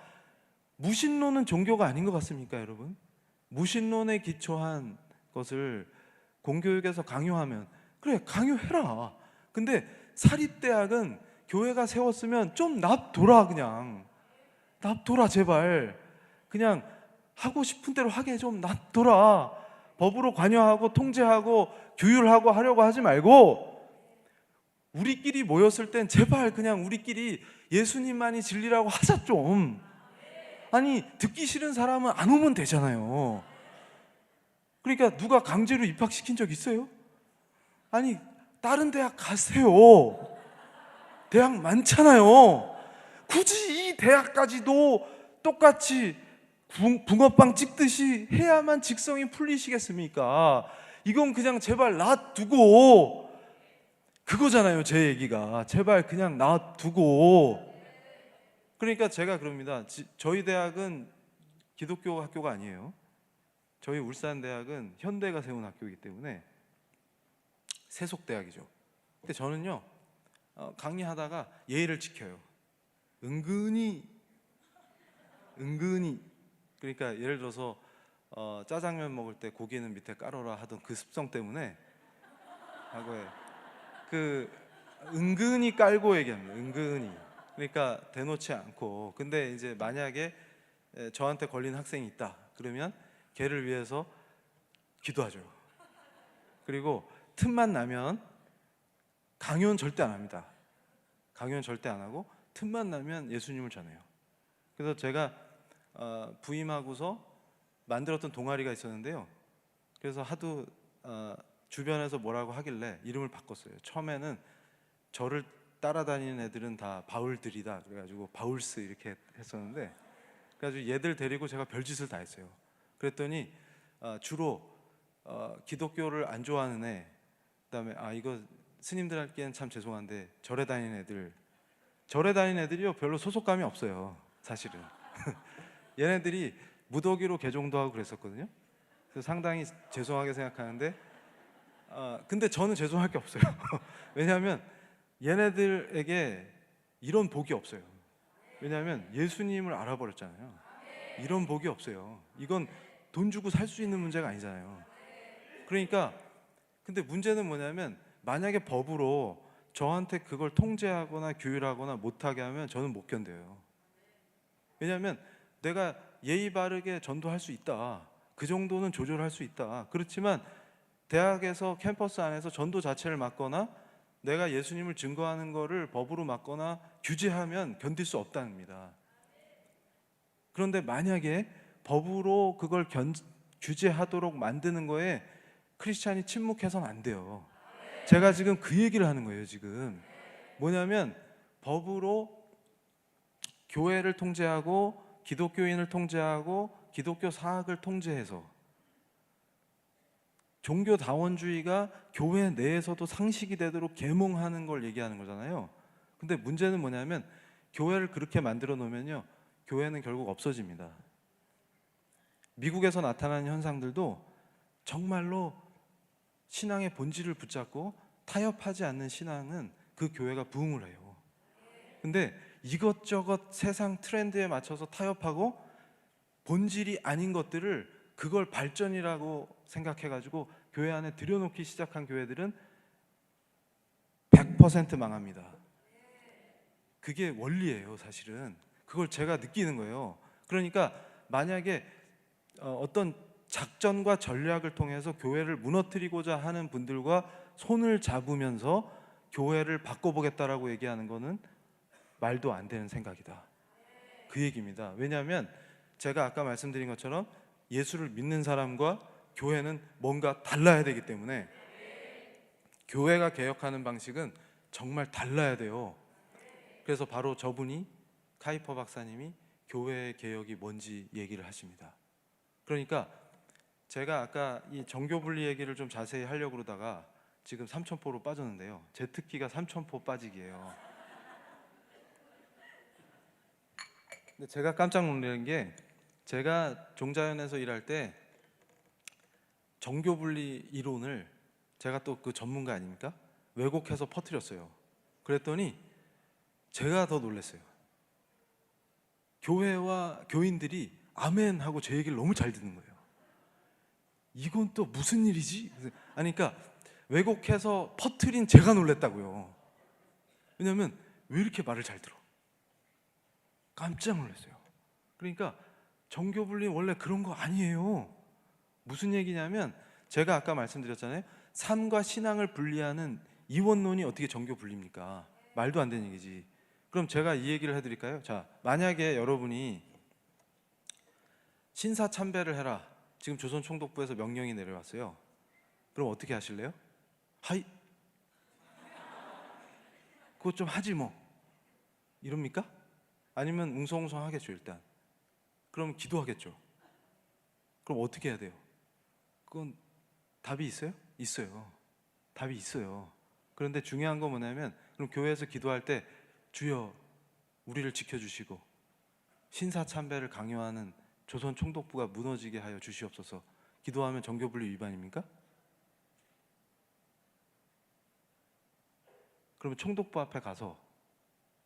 무신론은 종교가 아닌 것 같습니까 여러분? 무신론에 기초한 것을 공교육에서 강요하면 그래 강요해라. 근데 사립대학은 교회가 세웠으면 좀 놔둬라. 그냥 놔둬라 제발. 그냥 하고 싶은 대로 하게 좀 놔둬라. 법으로 관여하고 통제하고 규율하고 하려고 하지 말고 우리끼리 모였을 땐 제발 그냥 우리끼리 예수님만이 진리라고 하자 좀. 아니 듣기 싫은 사람은 안 오면 되잖아요. 그러니까 누가 강제로 입학시킨 적 있어요? 아니 다른 대학 가세요. 대학 많잖아요. 굳이 이 대학까지도 똑같이 붕어빵 찍듯이 해야만 직성이 풀리시겠습니까? 이건 그냥 제발 놔두고 그거잖아요. 제 얘기가 제발 그냥 놔두고. 그러니까 제가 그럽니다. 저희 대학은 기독교 학교가 아니에요. 저희 울산대학은 현대가 세운 학교이기 때문에 세속대학이죠. 근데 저는요 강의하다가 예의를 지켜요. 은근히 그러니까 예를 들어서 짜장면 먹을 때 고기는 밑에 깔아라 하던 그 습성 때문에 과거에 그 은근히 깔고 얘기합니다. 은근히. 그러니까 대놓지 않고. 근데 이제 만약에 저한테 걸린 학생이 있다 그러면 걔를 위해서 기도하죠. 그리고 틈만 나면 강요는 절대 안 합니다. 강요는 절대 안 하고 틈만 나면 예수님을 전해요. 그래서 제가 부임하고서 만들었던 동아리가 있었는데요. 그래서 하도 주변에서 뭐라고 하길래 이름을 바꿨어요. 처음에는 저를 따라다니는 애들은 다 바울들이다 그래가지고 바울스 이렇게 했었는데 그래가지고 얘들 데리고 제가 별짓을 다 했어요. 그랬더니 주로 기독교를 안 좋아하는 애, 그다음에 이거 스님들한테는 참 죄송한데 절에 다니는 애들이요 별로 소속감이 없어요 사실은. 얘네들이 무더기로 개종도 하고 그랬었거든요. 그래서 상당히 죄송하게 생각하는데, 근데 저는 죄송할 게 없어요. 왜냐하면 얘네들에게 이런 복이 없어요. 왜냐하면 예수님을 알아버렸잖아요. 이런 복이 없어요. 이건 돈 주고 살 수 있는 문제가 아니잖아요. 그러니까 근데 문제는 뭐냐면, 만약에 법으로 저한테 그걸 통제하거나 규율하거나 못하게 하면 저는 못 견뎌요. 왜냐하면 내가 예의 바르게 전도할 수 있다, 그 정도는 조절할 수 있다. 그렇지만 대학에서 캠퍼스 안에서 전도 자체를 막거나 내가 예수님을 증거하는 거를 법으로 막거나 규제하면 견딜 수 없답니다. 그런데 만약에 법으로 그걸 규제하도록 만드는 거에 크리스찬이 침묵해서는 안 돼요. 제가 지금 그 얘기를 하는 거예요. 지금 뭐냐면, 법으로 교회를 통제하고 기독교인을 통제하고 기독교 사학을 통제해서 종교다원주의가 교회 내에서도 상식이 되도록 계몽하는 걸 얘기하는 거잖아요. 근데 문제는 뭐냐면, 교회를 그렇게 만들어 놓으면요, 교회는 결국 없어집니다. 미국에서 나타나는 현상들도 정말로 신앙의 본질을 붙잡고 타협하지 않는 신앙은 그 교회가 부흥을 해요. 근데 이것저것 세상 트렌드에 맞춰서 타협하고 본질이 아닌 것들을 그걸 발전이라고 생각해가지고 교회 안에 들여놓기 시작한 교회들은 100% 망합니다. 그게 원리예요. 사실은 그걸 제가 느끼는 거예요. 그러니까 만약에 어떤 작전과 전략을 통해서 교회를 무너뜨리고자 하는 분들과 손을 잡으면서 교회를 바꿔보겠다라고 얘기하는 거는 말도 안 되는 생각이다, 그 얘기입니다. 왜냐하면 제가 아까 말씀드린 것처럼 예수를 믿는 사람과 교회는 뭔가 달라야 되기 때문에 교회가 개혁하는 방식은 정말 달라야 돼요. 그래서 바로 저분이, 카이퍼 박사님이 교회의 개혁이 뭔지 얘기를 하십니다. 그러니까 제가 아까 이 정교분리 얘기를 좀 자세히 하려고 그러다가 지금 삼천포로 빠졌는데요. 제 특기가 삼천포 빠지기예요. 근데 제가 깜짝 놀라는 게, 제가 종자연에서 일할 때 정교분리 이론을 제가 또 그 전문가 아닙니까? 왜곡해서 퍼뜨렸어요. 그랬더니 제가 더 놀랐어요. 교회와 교인들이 아멘 하고 제 얘기를 너무 잘 듣는 거예요. 이건 또 무슨 일이지? 아니, 그러니까 왜곡해서 퍼뜨린 제가 놀랐다고요. 왜냐하면 왜 이렇게 말을 잘 들어? 깜짝 놀랐어요. 그러니까 정교분리 원래 그런 거 아니에요. 무슨 얘기냐면, 제가 아까 말씀드렸잖아요. 삶과 신앙을 분리하는 이원론이 어떻게 정교분리입니까? 말도 안 되는 얘기지. 그럼 제가 이 얘기를 해드릴까요? 자, 만약에 여러분이 신사참배를 해라, 지금 조선총독부에서 명령이 내려왔어요. 그럼 어떻게 하실래요? 하이, 그것 좀 하지 뭐, 이럽니까? 아니면 웅성웅성하겠죠. 일단 그럼 기도하겠죠. 그럼 어떻게 해야 돼요? 그건 답이 있어요? 있어요. 답이 있어요. 그런데 중요한 건 뭐냐면, 그럼 교회에서 기도할 때 주여 우리를 지켜주시고 신사참배를 강요하는 조선 총독부가 무너지게 하여 주시옵소서, 기도하면 정교분리 위반입니까? 그러면 총독부 앞에 가서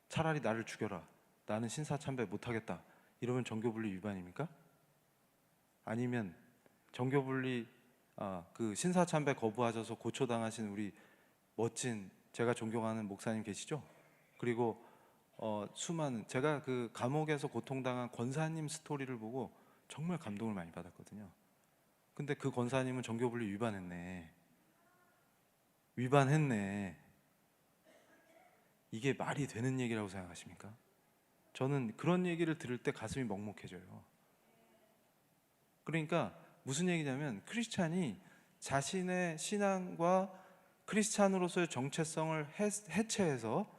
차라리 나를 죽여라, 나는 신사참배 못하겠다, 이러면 정교분리 위반입니까? 아니면 정교분리 그 신사참배 거부하셔서 고초당하신 우리 멋진, 제가 존경하는 목사님 계시죠? 그리고 수많은, 제가 그 감옥에서 고통당한 권사님 스토리를 보고 정말 감동을 많이 받았거든요. 근데 그 권사님은 정교분리 위반했네. 이게 말이 되는 얘기라고 생각하십니까? 저는 그런 얘기를 들을 때 가슴이 먹먹해져요. 그러니까 무슨 얘기냐면, 크리스찬이 자신의 신앙과 크리스찬으로서의 정체성을 해체해서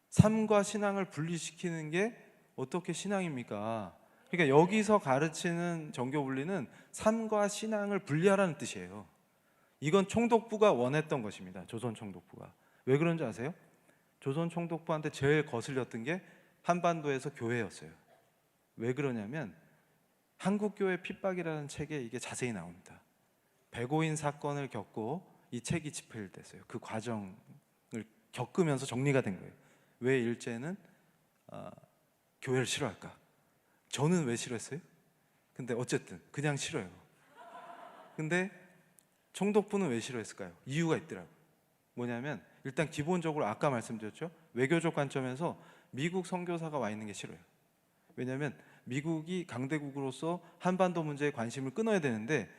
삶과 신앙을 분리시키는 게 어떻게 신앙입니까? 그러니까 여기서 가르치는 정교분리는 삶과 신앙을 분리하라는 뜻이에요. 이건 총독부가 원했던 것입니다. 조선 총독부가. 왜 그런지 아세요? 조선 총독부한테 제일 거슬렸던 게 한반도에서 교회였어요. 왜 그러냐면 한국 교회 핍박이라는 책에 이게 자세히 나옵니다. 백오인 사건을 겪고 이 책이 집필됐어요. 그 과정을 겪으면서 정리가 된 거예요. 왜 일제는 교회를 싫어할까? 저는 왜 싫어했어요? 근데 어쨌든 그냥 싫어요. 근데 총독부는 왜 싫어했을까요? 이유가 있더라고요. 뭐냐면 일단 기본적으로 아까 말씀드렸죠. 외교적 관점에서 미국 선교사가 와 있는 게 싫어요. 왜냐하면 미국이 강대국으로서 한반도 문제에 관심을 끊어야 되는데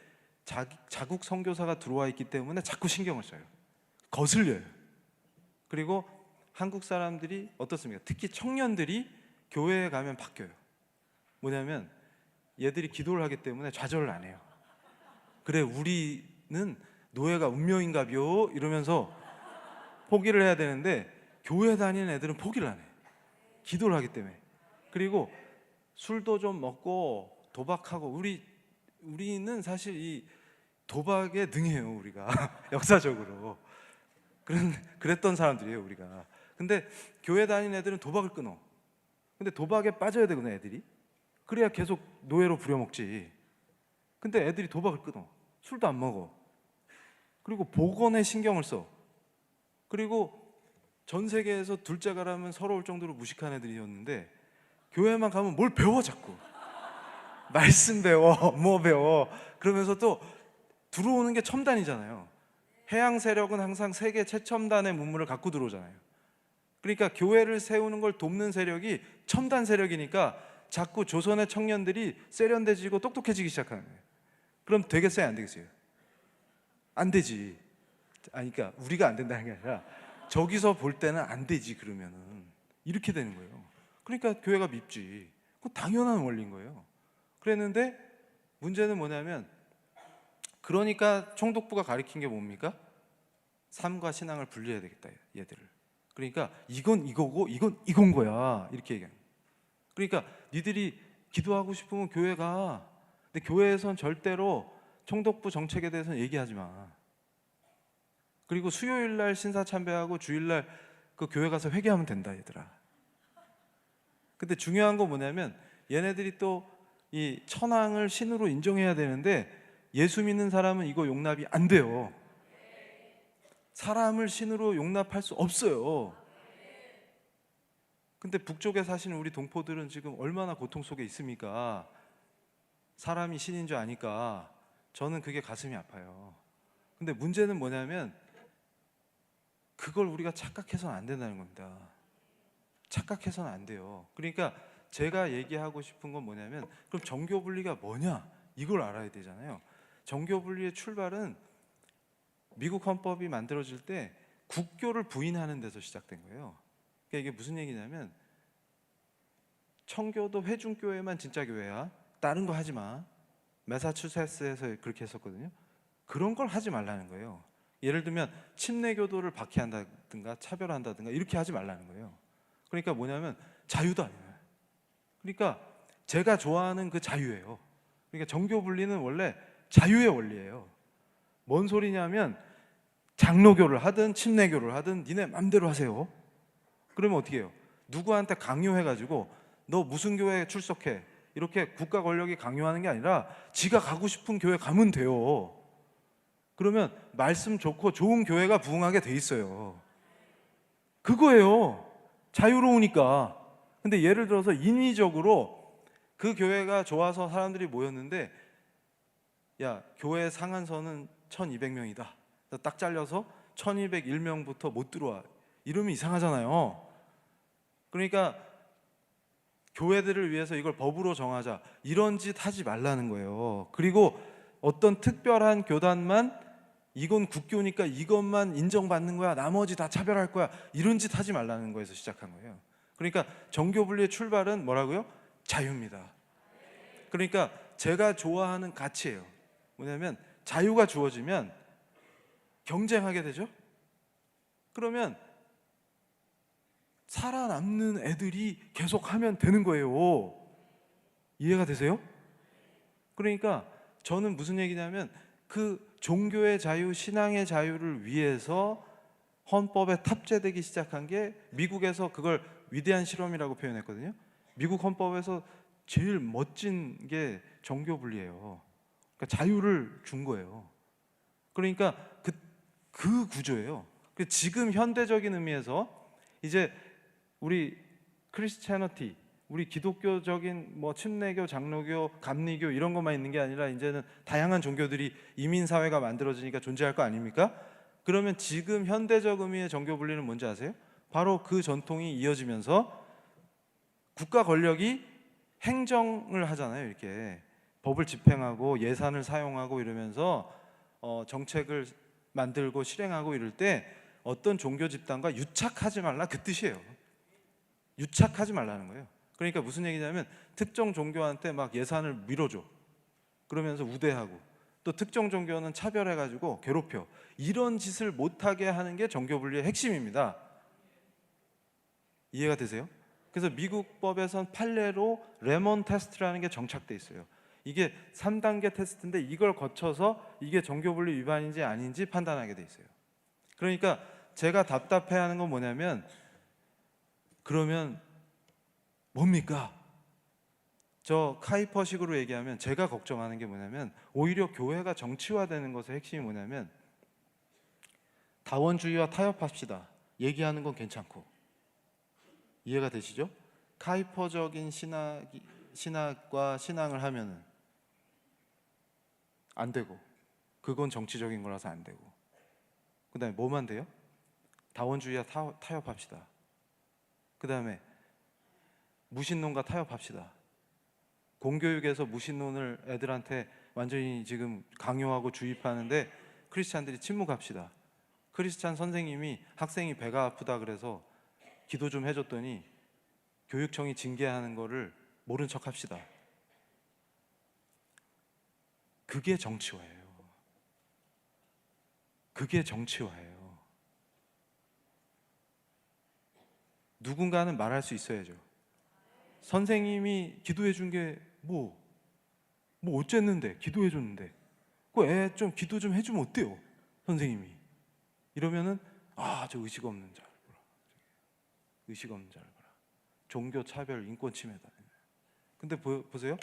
자국 선교사가 들어와 있기 때문에 자꾸 신경을 써요. 거슬려요. 그리고 한국 사람들이 어떻습니까? 특히 청년들이 교회에 가면 바뀌어요. 뭐냐면 얘들이 기도를 하기 때문에 좌절을 안 해요. 그래, 우리는 노예가 운명인가비요? 이러면서 포기를 해야 되는데 교회 다니는 애들은 포기를 안 해. 기도를 하기 때문에. 그리고 술도 좀 먹고 도박하고 우리는 사실 이 도박에 능해요. 우리가 역사적으로 그랬던 사람들이에요. 우리가. 근데 교회 다니는 애들은 도박을 끊어. 근데 도박에 빠져야 되거든 애들이. 그래야 계속 노예로 부려먹지. 근데 애들이 도박을 끊어. 술도 안 먹어. 그리고 복원에 신경을 써. 그리고 전 세계에서 둘째가라면 서러울 정도로 무식한 애들이었는데 교회만 가면 뭘 배워 자꾸. 말씀 배워, 뭐 배워. 그러면서 또 들어오는 게 첨단이잖아요. 해양 세력은 항상 세계 최첨단의 문물을 갖고 들어오잖아요. 그러니까 교회를 세우는 걸 돕는 세력이 첨단 세력이니까 자꾸 조선의 청년들이 세련돼지고 똑똑해지기 시작하는 거예요. 그럼 되겠어요, 안 되겠어요? 안 되지. 아니, 그러니까 우리가 안 된다는 게 아니라 저기서 볼 때는 안 되지. 그러면은 이렇게 되는 거예요. 그러니까 교회가 밉지. 그거 당연한 원리인 거예요. 그랬는데 문제는 뭐냐면, 그러니까 총독부가 가리킨 게 뭡니까? 삶과 신앙을 분리해야 되겠다, 얘들을. 그러니까 이건 이거고 이건 이건 거야, 이렇게 얘기하는 거예요. 그러니까 니들이 기도하고 싶으면 교회 가. 근데 교회에선 절대로 총독부 정책에 대해서는 얘기하지 마. 그리고 수요일 날 신사 참배하고 주일 날 그 교회 가서 회개하면 된다, 얘들아. 근데 중요한 건 뭐냐면 얘네들이 또 이 천황을 신으로 인정해야 되는데 예수 믿는 사람은 이거 용납이 안 돼요. 사람을 신으로 용납할 수 없어요. 근데 북쪽에 사시는 우리 동포들은 지금 얼마나 고통 속에 있습니까? 사람이 신인 줄 아니까. 저는 그게 가슴이 아파요. 근데 문제는 뭐냐면 그걸 우리가 착각해서는 안 된다는 겁니다. 착각해서는 안 돼요. 그러니까 제가 얘기하고 싶은 건 뭐냐면, 그럼 정교분리가 뭐냐? 이걸 알아야 되잖아요. 정교분리의 출발은 미국 헌법이 만들어질 때 국교를 부인하는 데서 시작된 거예요. 그러니까 이게 무슨 얘기냐면, 청교도 회중교회만 진짜 교회야. 다른 거 하지 마. 매사추세츠에서 그렇게 했었거든요. 그런 걸 하지 말라는 거예요. 예를 들면 침례교도를 박해한다든가 차별한다든가 이렇게 하지 말라는 거예요. 그러니까 뭐냐면 자유도 아니에요. 그러니까 제가 좋아하는 그 자유예요. 그러니까 정교 분리는 원래 자유의 원리예요. 뭔 소리냐면 장로교를 하든 침례교를 하든 니네 맘대로 하세요. 그러면 어떻게 해요? 누구한테 강요해가지고 너 무슨 교회에 출석해, 이렇게 국가 권력이 강요하는 게 아니라 지가 가고 싶은 교회 가면 돼요. 그러면 말씀 좋고 좋은 교회가 부흥하게 돼 있어요. 그거예요. 자유로우니까. 근데 예를 들어서 인위적으로 그 교회가 좋아서 사람들이 모였는데, 야, 교회 상한선은 1200명이다. 딱 잘려서 1201명부터 못 들어와. 이러면 이상하잖아요. 그러니까 교회들을 위해서 이걸 법으로 정하자, 이런 짓 하지 말라는 거예요. 그리고 어떤 특별한 교단만, 이건 국교니까 이것만 인정받는 거야, 나머지 다 차별할 거야, 이런 짓 하지 말라는 거에서 시작한 거예요. 그러니까 정교분리의 출발은 뭐라고요? 자유입니다. 그러니까 제가 좋아하는 가치예요. 뭐냐면 자유가 주어지면 경쟁하게 되죠. 그러면 살아남는 애들이 계속 하면 되는 거예요. 이해가 되세요? 그러니까 저는 무슨 얘기냐면, 그 종교의 자유, 신앙의 자유를 위해서 헌법에 탑재되기 시작한 게, 미국에서 그걸 위대한 실험이라고 표현했거든요. 미국 헌법에서 제일 멋진 게 종교 분리예요. 그러니까 자유를 준 거예요. 그러니까 그 구조예요. 지금 현대적인 의미에서 이제 우리 크리스찬어티, 우리 기독교적인 뭐 침례교, 장로교, 감리교 이런 것만 있는 게 아니라 이제는 다양한 종교들이 이민 사회가 만들어지니까 존재할 거 아닙니까? 그러면 지금 현대적 의미의 종교 분리는 뭔지 아세요? 바로 그 전통이 이어지면서 국가 권력이 행정을 하잖아요. 이렇게 법을 집행하고 예산을 사용하고 이러면서 정책을 만들고 실행하고 이럴 때 어떤 종교 집단과 유착하지 말라, 그 뜻이에요. 유착하지 말라는 거예요. 그러니까 무슨 얘기냐면 특정 종교한테 막 예산을 밀어줘. 그러면서 우대하고, 또 특정 종교는 차별해가지고 괴롭혀. 이런 짓을 못하게 하는 게 종교 분리의 핵심입니다. 이해가 되세요? 그래서 미국 법에선 판례로 레몬 테스트라는 게 정착돼 있어요. 이게 3단계 테스트인데 이걸 거쳐서 이게 종교 분리 위반인지 아닌지 판단하게 돼 있어요. 그러니까 제가 답답해하는 건 뭐냐면, 그러면 뭡니까? 저 카이퍼식으로 얘기하면 제가 걱정하는 게 뭐냐면, 오히려 교회가 정치화되는 것의 핵심이 뭐냐면, 다원주의와 타협합시다 얘기하는 건 괜찮고, 이해가 되시죠? 카이퍼적인 신학과 신앙을 하면은 안 되고, 그건 정치적인 거라서 안 되고, 그 다음에 뭐만 돼요? 다원주의와 타협합시다. 그 다음에 무신론과 타협합시다. 공교육에서 무신론을 애들한테 완전히 지금 강요하고 주입하는데 크리스찬들이 침묵합시다. 크리스찬 선생님이 학생이 배가 아프다 그래서 기도 좀 해줬더니 교육청이 징계하는 거를 모른 척 합시다. 그게 정치화예요. 그게 정치화예요. 누군가는 말할 수 있어야죠. 선생님이 기도해 준 게 뭐 어쨌는데, 기도해 줬는데 그 애 좀 기도 좀 해주면 어때요? 선생님이 이러면은 저 의식 없는 자를 보라. 의식 없는 자를 보라. 종교 차별, 인권 침해다. 근데 보세요.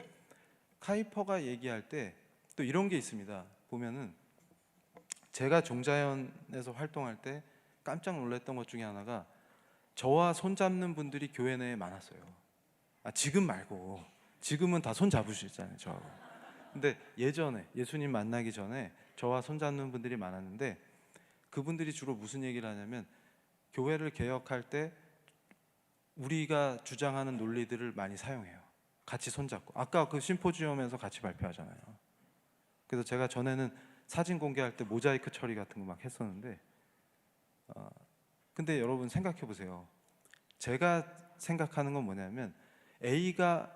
카이퍼가 얘기할 때 또 이런 게 있습니다. 보면은 제가 종자연에서 활동할 때 깜짝 놀랐던 것 중에 하나가, 저와 손잡는 분들이 교회 내에 많았어요. 지금 말고, 지금은 다 손 잡으시잖아요, 저하고. 근데 예전에 예수님 만나기 전에 저와 손잡는 분들이 많았는데, 그분들이 주로 무슨 얘기를 하냐면, 교회를 개혁할 때 우리가 주장하는 논리들을 많이 사용해요. 같이 손잡고, 아까 그 심포지엄에서 같이 발표하잖아요. 그래서 제가 전에는 사진 공개할 때 모자이크 처리 같은 거 막 했었는데, 근데 여러분 생각해 보세요. 제가 생각하는 건 뭐냐면, A가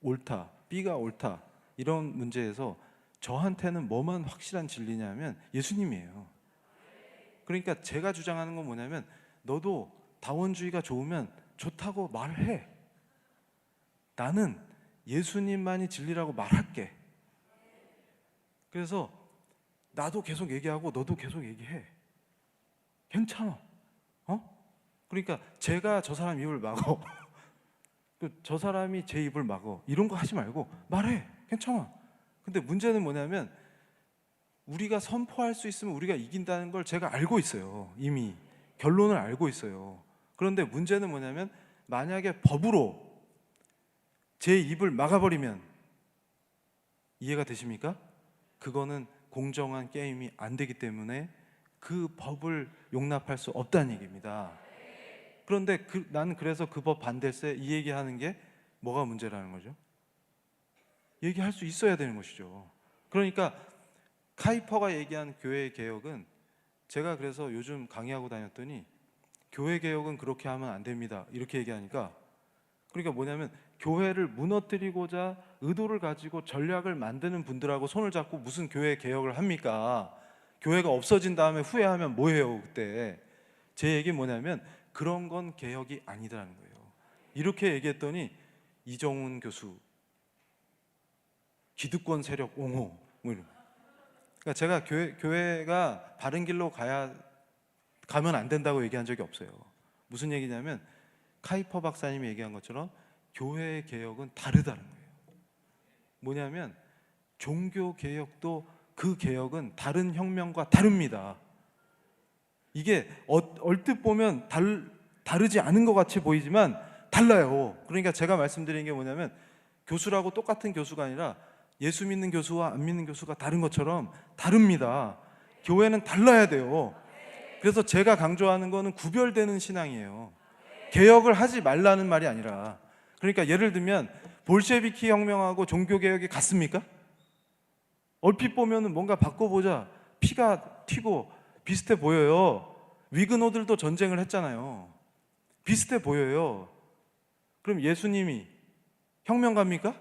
옳다, B가 옳다 이런 문제에서 저한테는 뭐만 확실한 진리냐면 예수님이에요. 그러니까 제가 주장하는 건 뭐냐면, 너도 다원주의가 좋으면 좋다고 말해. 나는 예수님만이 진리라고 말할게. 그래서 나도 계속 얘기하고 너도 계속 얘기해. 괜찮아. 그러니까 제가 저 사람 입을 막어. 저 사람이 제 입을 막어. 이런 거 하지 말고 말해. 괜찮아. 근데 문제는 뭐냐면, 우리가 선포할 수 있으면 우리가 이긴다는 걸 제가 알고 있어요. 이미 결론을 알고 있어요. 그런데 문제는 뭐냐면, 만약에 법으로 제 입을 막아버리면, 이해가 되십니까? 그거는 공정한 게임이 안 되기 때문에 그 법을 용납할 수 없다는 얘기입니다. 그런데 나는 그래서 그 법 반대세 이 얘기하는 게 뭐가 문제라는 거죠? 얘기할 수 있어야 되는 것이죠. 그러니까 카이퍼가 얘기한 교회 개혁은, 제가 그래서 요즘 강의하고 다녔더니 교회 개혁은 그렇게 하면 안 됩니다 이렇게 얘기하니까, 그러니까 뭐냐면, 교회를 무너뜨리고자 의도를 가지고 전략을 만드는 분들하고 손을 잡고 무슨 교회 개혁을 합니까? 교회가 없어진 다음에 후회하면 뭐해요 그때? 제 얘기는 뭐냐면, 그런 건 개혁이 아니라는 거예요. 이렇게 얘기했더니 이정훈 교수 기득권 세력 옹호 뭐 이런. 그러니까 제가 교회가 바른 길로 가면 안 된다고 얘기한 적이 없어요. 무슨 얘기냐면, 카이퍼 박사님이 얘기한 것처럼 교회의 개혁은 다르다는 거예요. 뭐냐면 종교 개혁도 그 개혁은 다른 혁명과 다릅니다. 이게 얼뜻 보면 다르지 않은 것 같이 보이지만 달라요. 그러니까 제가 말씀드린 게 뭐냐면 교수라고 똑같은 교수가 아니라 예수 믿는 교수와 안 믿는 교수가 다른 것처럼 다릅니다. 교회는 달라야 돼요. 그래서 제가 강조하는 거는 구별되는 신앙이에요. 개혁을 하지 말라는 말이 아니라. 그러니까 예를 들면 볼셰비키 혁명하고 종교개혁이 같습니까? 얼핏 보면은 뭔가 바꿔보자, 피가 튀고 비슷해 보여요. 위그노들도 전쟁을 했잖아요. 비슷해 보여요. 그럼 예수님이 혁명가입니까?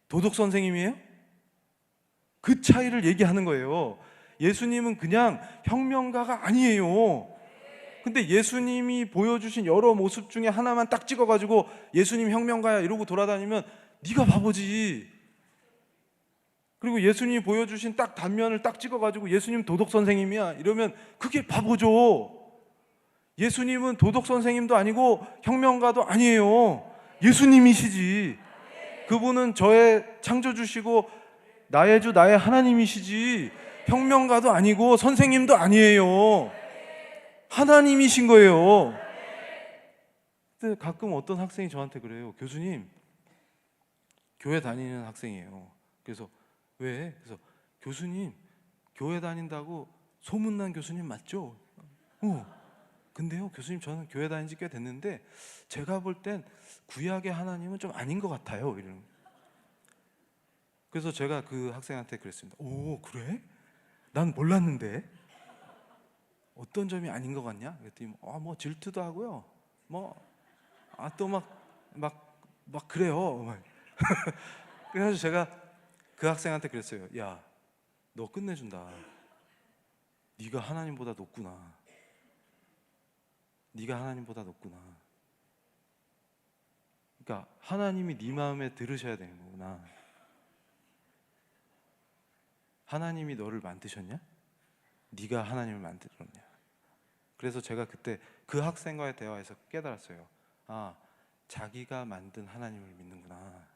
도덕 선생님이에요? 그 차이를 얘기하는 거예요. 예수님은 그냥 혁명가가 아니에요. 근데 예수님이 보여주신 여러 모습 중에 하나만 딱 찍어가지고 예수님 혁명가야 이러고 돌아다니면 네가 바보지. 그리고 예수님이 보여주신 딱 단면을 딱 찍어가지고 예수님 도덕 선생님이야 이러면 그게 바보죠. 예수님은 도덕 선생님도 아니고 혁명가도 아니에요. 예수님이시지. 그분은 저의 창조주시고 나의 주 나의 하나님이시지 혁명가도 아니고 선생님도 아니에요. 하나님이신 거예요. 근데 가끔 어떤 학생이 저한테 그래요. 교수님, 교회 다니는 학생이에요. 그래서 왜? 그래서 교수님, 교회 다닌다고 소문난 교수님 맞죠? 근데요, 교수님 저는 교회 다닌 지 꽤 됐는데 제가 볼 땐 구약의 하나님은 좀 아닌 것 같아요. 이러는. 그래서 제가 그 학생한테 그랬습니다. 오, 그래? 난 몰랐는데 어떤 점이 아닌 것 같냐? 그랬더니 뭐 질투도 하고요. 또 막 그래요. 그래서 제가 그 학생한테 그랬어요. 야, 너 끝내준다. 네가 하나님보다 높구나. 네가 하나님보다 높구나. 그러니까 하나님이 네 마음에 들으셔야 되는 거구나. 하나님이 너를 만드셨냐? 네가 하나님을 만들었냐? 그래서 제가 그때 그 학생과의 대화에서 깨달았어요. 아, 자기가 만든 하나님을 믿는구나.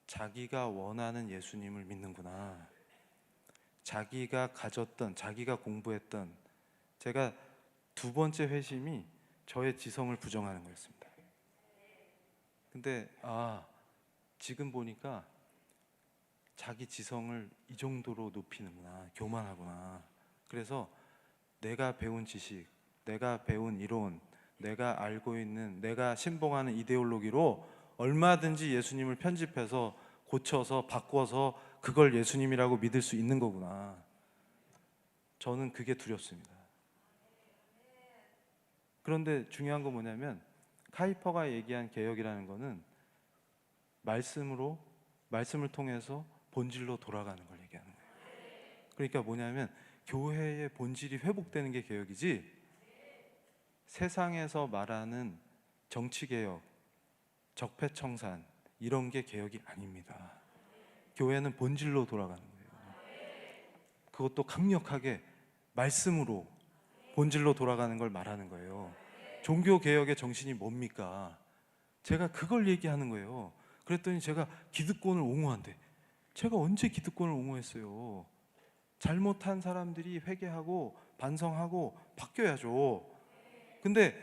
자기가 원하는 예수님을 믿는구나. 자기가 가졌던, 자기가 공부했던, 제가 두 번째 회심이 저의 지성을 부정하는 거였습니다. 근데 지금 보니까 자기 지성을 이 정도로 높이는구나, 교만하구나. 그래서 내가 배운 지식, 내가 배운 이론, 내가 알고 있는, 내가 신봉하는 이데올로기로 얼마든지 예수님을 편집해서 고쳐서 바꿔서 그걸 예수님이라고 믿을 수 있는 거구나. 저는 그게 두렵습니다. 그런데 중요한 건 뭐냐면 카이퍼가 얘기한 개혁이라는 거는 말씀을 통해서 본질로 돌아가는 걸 얘기하는 거예요. 그러니까 뭐냐면 교회의 본질이 회복되는 게 개혁이지 세상에서 말하는 정치개혁, 적폐청산 이런 게 개혁이 아닙니다. 교회는 본질로 돌아가는 거예요. 그것도 강력하게 말씀으로 본질로 돌아가는 걸 말하는 거예요. 종교개혁의 정신이 뭡니까? 제가 그걸 얘기하는 거예요. 그랬더니 제가 기득권을 옹호한대. 제가 언제 기득권을 옹호했어요? 잘못한 사람들이 회개하고 반성하고 바뀌어야죠. 근데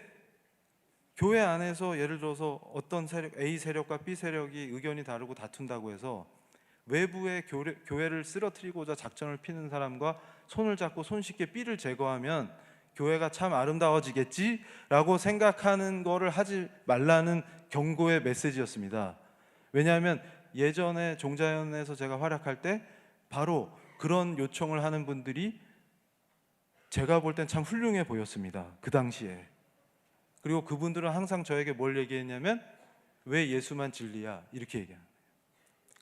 교회 안에서 예를 들어서 어떤 세력, A 세력과 B 세력이 의견이 다르고 다툰다고 해서 외부의 교회를 쓰러뜨리고자 작전을 피는 사람과 손을 잡고 손쉽게 B를 제거하면 교회가 참 아름다워지겠지라고 생각하는 거를 하지 말라는 경고의 메시지였습니다. 왜냐하면 예전에 종자연에서 제가 활약할 때 바로 그런 요청을 하는 분들이 제가 볼 땐 참 훌륭해 보였습니다. 그 당시에. 그리고 그분들은 항상 저에게 뭘 얘기했냐면 왜 예수만 진리야? 이렇게 얘기합니다.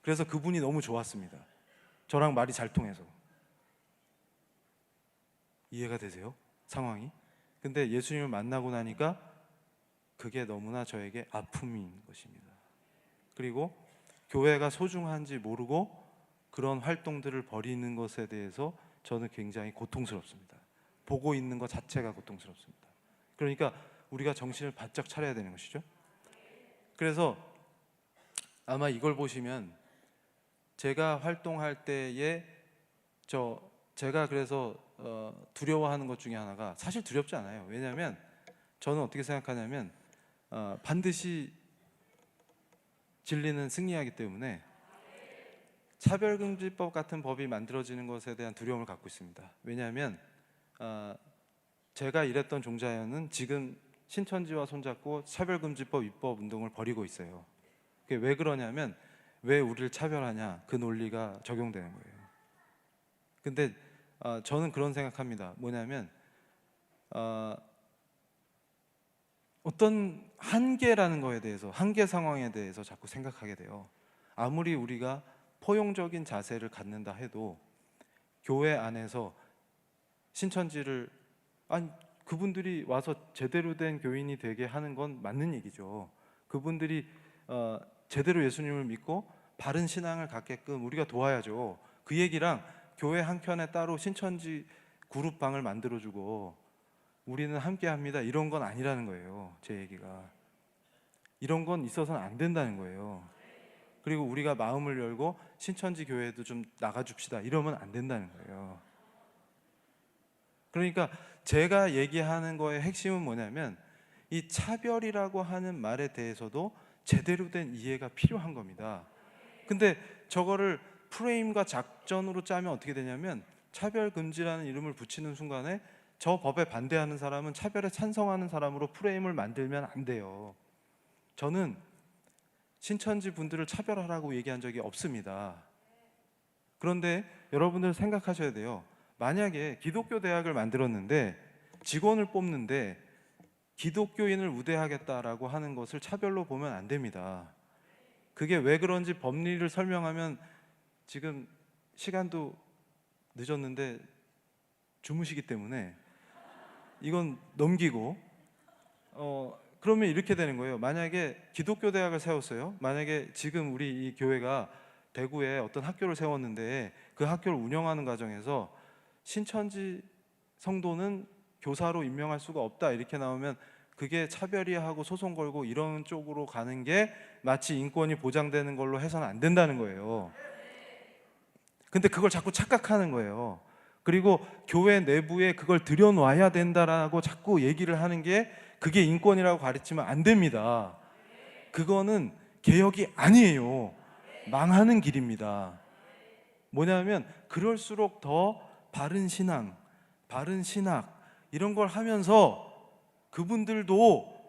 그래서 그분이 너무 좋았습니다. 저랑 말이 잘 통해서. 이해가 되세요? 상황이? 근데 예수님을 만나고 나니까 그게 너무나 저에게 아픔인 것입니다. 그리고 교회가 소중한지 모르고 그런 활동들을 벌이는 것에 대해서 저는 굉장히 고통스럽습니다. 보고 있는 것 자체가 고통스럽습니다. 그러니까 우리가 정신을 바짝 차려야 되는 것이죠. 그래서 아마 이걸 보시면 제가 활동할 때에 제가 그래서 두려워하는 것 중에 하나가 사실 두렵지 않아요. 왜냐하면 저는 어떻게 생각하냐면 반드시 진리는 승리하기 때문에 차별금지법 같은 법이 만들어지는 것에 대한 두려움을 갖고 있습니다. 왜냐하면 제가 일했던 종자연은 지금 신천지와 손잡고 차별금지법 입법 운동을 벌이고 있어요. 그게 왜 그러냐면 왜 우리를 차별하냐, 그 논리가 적용되는 거예요. 근데 저는 그런 생각합니다. 뭐냐면 어떤 한계라는 거에 대해서, 한계 상황에 대해서 자꾸 생각하게 돼요. 아무리 우리가 포용적인 자세를 갖는다 해도 교회 안에서 신천지를 그분들이 와서 제대로 된 교인이 되게 하는 건 맞는 얘기죠. 그분들이 제대로 예수님을 믿고 바른 신앙을 갖게끔 우리가 도와야죠. 그 얘기랑 교회 한켠에 따로 신천지 그룹방을 만들어주고 우리는 함께합니다 이런 건 아니라는 거예요. 제 얘기가 이런 건 있어서는 안 된다는 거예요. 그리고 우리가 마음을 열고 신천지 교회도 좀 나가줍시다 이러면 안 된다는 거예요. 그러니까 제가 얘기하는 거의 핵심은 뭐냐면 이 차별이라고 하는 말에 대해서도 제대로 된 이해가 필요한 겁니다. 근데 저거를 프레임과 작전으로 짜면 어떻게 되냐면 차별금지라는 이름을 붙이는 순간에 저 법에 반대하는 사람은 차별에 찬성하는 사람으로 프레임을 만들면 안 돼요. 저는 신천지 분들을 차별하라고 얘기한 적이 없습니다. 그런데 여러분들 생각하셔야 돼요. 만약에 기독교 대학을 만들었는데 직원을 뽑는데 기독교인을 우대하겠다라고 하는 것을 차별로 보면 안 됩니다. 그게 왜 그런지 법리를 설명하면 지금 시간도 늦었는데 주무시기 때문에 이건 넘기고 그러면 이렇게 되는 거예요. 만약에 기독교 대학을 세웠어요. 만약에 지금 우리 이 교회가 대구에 어떤 학교를 세웠는데 그 학교를 운영하는 과정에서 신천지 성도는 교사로 임명할 수가 없다 이렇게 나오면 그게 차별이하고 소송 걸고 이런 쪽으로 가는 게 마치 인권이 보장되는 걸로 해서는 안 된다는 거예요. 근데 그걸 자꾸 착각하는 거예요. 그리고 교회 내부에 그걸 들여놔야 된다라고 자꾸 얘기를 하는 게 그게 인권이라고 가르치면 안 됩니다. 그거는 개혁이 아니에요. 망하는 길입니다. 뭐냐면 그럴수록 더 바른 신앙, 바른 신학 이런 걸 하면서 그분들도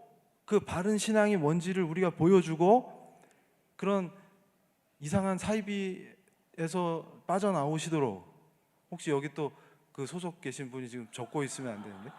그 바른 신앙이 뭔지를 우리가 보여주고 그런 이상한 사이비에서 빠져나오시도록 혹시 여기 또 그 소속 계신 분이 지금 적고 있으면 안 되는데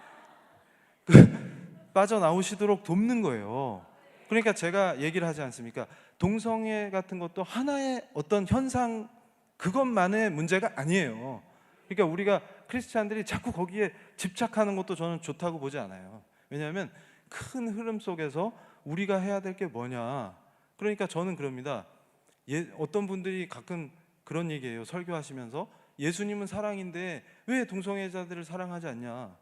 빠져나오시도록 돕는 거예요. 그러니까 제가 얘기를 하지 않습니까? 동성애 같은 것도 하나의 어떤 현상 그것만의 문제가 아니에요. 그러니까 우리가 크리스찬들이 자꾸 거기에 집착하는 것도 저는 좋다고 보지 않아요. 왜냐하면 큰 흐름 속에서 우리가 해야 될 게 뭐냐. 그러니까 저는 그럽니다. 어떤 분들이 가끔 그런 얘기해요. 설교하시면서 예수님은 사랑인데 왜 동성애자들을 사랑하지 않냐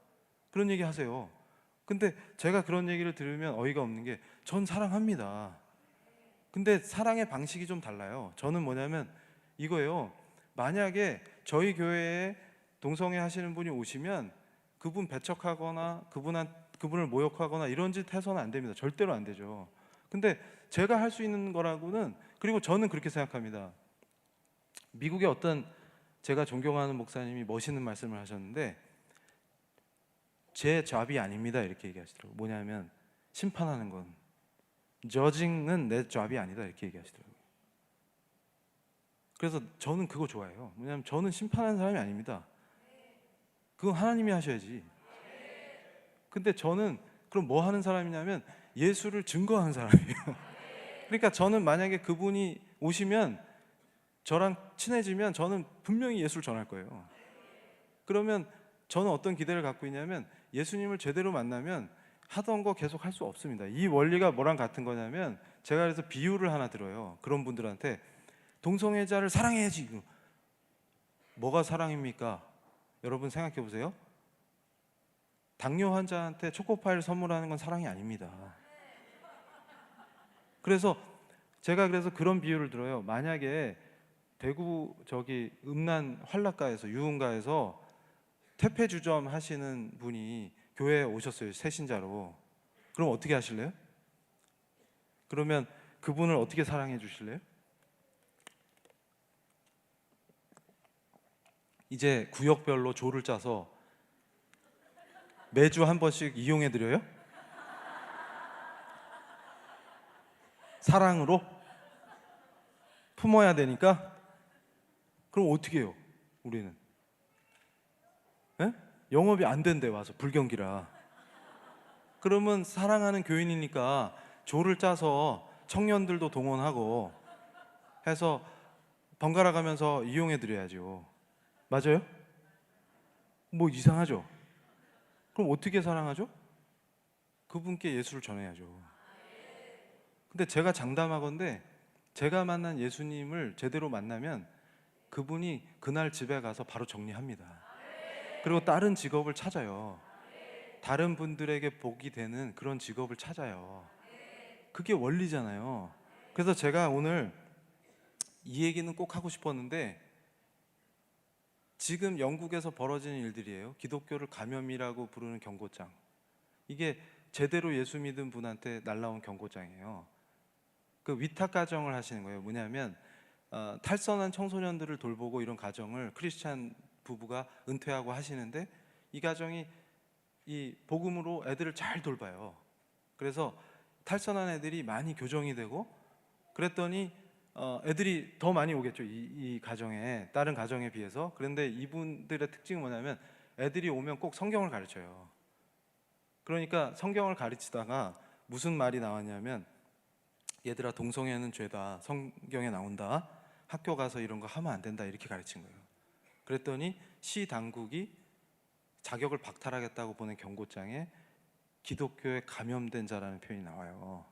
그런 얘기 하세요. 근데 제가 그런 얘기를 들으면 어이가 없는 게 전 사랑합니다. 근데 사랑의 방식이 좀 달라요. 저는 뭐냐면 이거예요. 만약에 저희 교회에 동성애 하시는 분이 오시면 그분 배척하거나 그분을 모욕하거나 이런 짓 해서는 안 됩니다. 절대로 안 되죠. 근데 제가 할 수 있는 거라고는 그리고 저는 그렇게 생각합니다. 미국의 어떤 제가 존경하는 목사님이 멋있는 말씀을 하셨는데 제 잡이 아닙니다 이렇게 얘기하시더라고요. 뭐냐면 심판하는 건 저징은 내 잡이 아니다 이렇게 얘기하시더라고요. 그래서 저는 그거 좋아해요. 뭐냐면 저는 심판하는 사람이 아닙니다. 그건 하나님이 하셔야지. 근데 저는 그럼 뭐 하는 사람이냐면 예수를 증거하는 사람이에요. 그러니까 저는 만약에 그분이 오시면 저랑 친해지면 저는 분명히 예수를 전할 거예요. 그러면 저는 어떤 기대를 갖고 있냐면 예수님을 제대로 만나면 하던 거 계속 할 수 없습니다. 이 원리가 뭐랑 같은 거냐면 제가 그래서 비유를 하나 들어요. 그런 분들한테 동성애자를 사랑해야지. 뭐가 사랑입니까? 여러분 생각해 보세요. 당뇨 환자한테 초코파이를 선물하는 건 사랑이 아닙니다. 그래서 제가 그래서 그런 비유를 들어요. 만약에 대구 저기 음란 환락가에서 유흥가에서 퇴폐주점 하시는 분이 교회에 오셨어요. 새신자로. 그럼 어떻게 하실래요? 그러면 그분을 어떻게 사랑해 주실래요? 이제 구역별로 조를 짜서 매주 한 번씩 이용해 드려요? 사랑으로 품어야 되니까. 그럼 어떻게 해요? 우리는 예? 영업이 안 된대 와서 불경기라. 그러면 사랑하는 교인이니까 조를 짜서 청년들도 동원하고 해서 번갈아 가면서 이용해 드려야죠. 맞아요? 뭐 이상하죠? 그럼 어떻게 사랑하죠? 그분께 예수를 전해야죠. 근데 제가 장담하건대 제가 만난 예수님을 제대로 만나면 그분이 그날 집에 가서 바로 정리합니다. 그리고 다른 직업을 찾아요. 다른 분들에게 복이 되는 그런 직업을 찾아요. 그게 원리잖아요. 그래서 제가 오늘 이 얘기는 꼭 하고 싶었는데, 지금 영국에서 벌어지는 일들이에요. 기독교를 감염이라고 부르는 경고장. 이게 제대로 예수 믿은 분한테 날라온 경고장이에요. 그 위탁 가정을 하시는 거예요. 뭐냐면 탈선한 청소년들을 돌보고 이런 가정을 크리스찬 부부가 은퇴하고 하시는데, 이 가정이 이 복음으로 애들을 잘 돌봐요. 그래서 탈선한 애들이 많이 교정이 되고, 그랬더니 애들이 더 많이 오겠죠. 이 가정에, 다른 가정에 비해서. 그런데 이분들의 특징은 뭐냐면 애들이 오면 꼭 성경을 가르쳐요. 그러니까 성경을 가르치다가 무슨 말이 나왔냐면, 얘들아 동성애는 죄다, 성경에 나온다, 학교 가서 이런 거 하면 안 된다, 이렇게 가르친 거예요. 그랬더니 시 당국이 자격을 박탈하겠다고 보낸 경고장에 기독교에 감염된 자라는 표현이 나와요.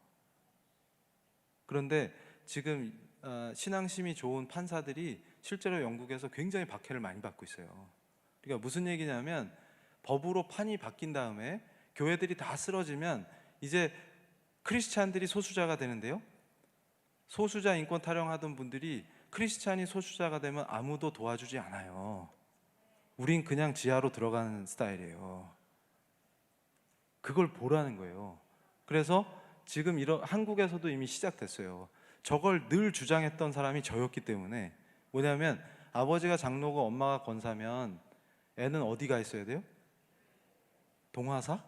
그런데 지금 신앙심이 좋은 판사들이 실제로 영국에서 굉장히 박해를 많이 받고 있어요. 그러니까 무슨 얘기냐면, 법으로 판이 바뀐 다음에 교회들이 다 쓰러지면 이제 크리스찬들이 소수자가 되는데요, 소수자 인권 타령하던 분들이 크리스찬이 소수자가 되면 아무도 도와주지 않아요. 우린 그냥 지하로 들어가는 스타일이에요. 그걸 보라는 거예요. 그래서 지금 이런 한국에서도 이미 시작됐어요. 저걸 늘 주장했던 사람이 저였기 때문에. 뭐냐면 아버지가 장로고 엄마가 권사면 애는 어디가 있어야 돼요? 동화사?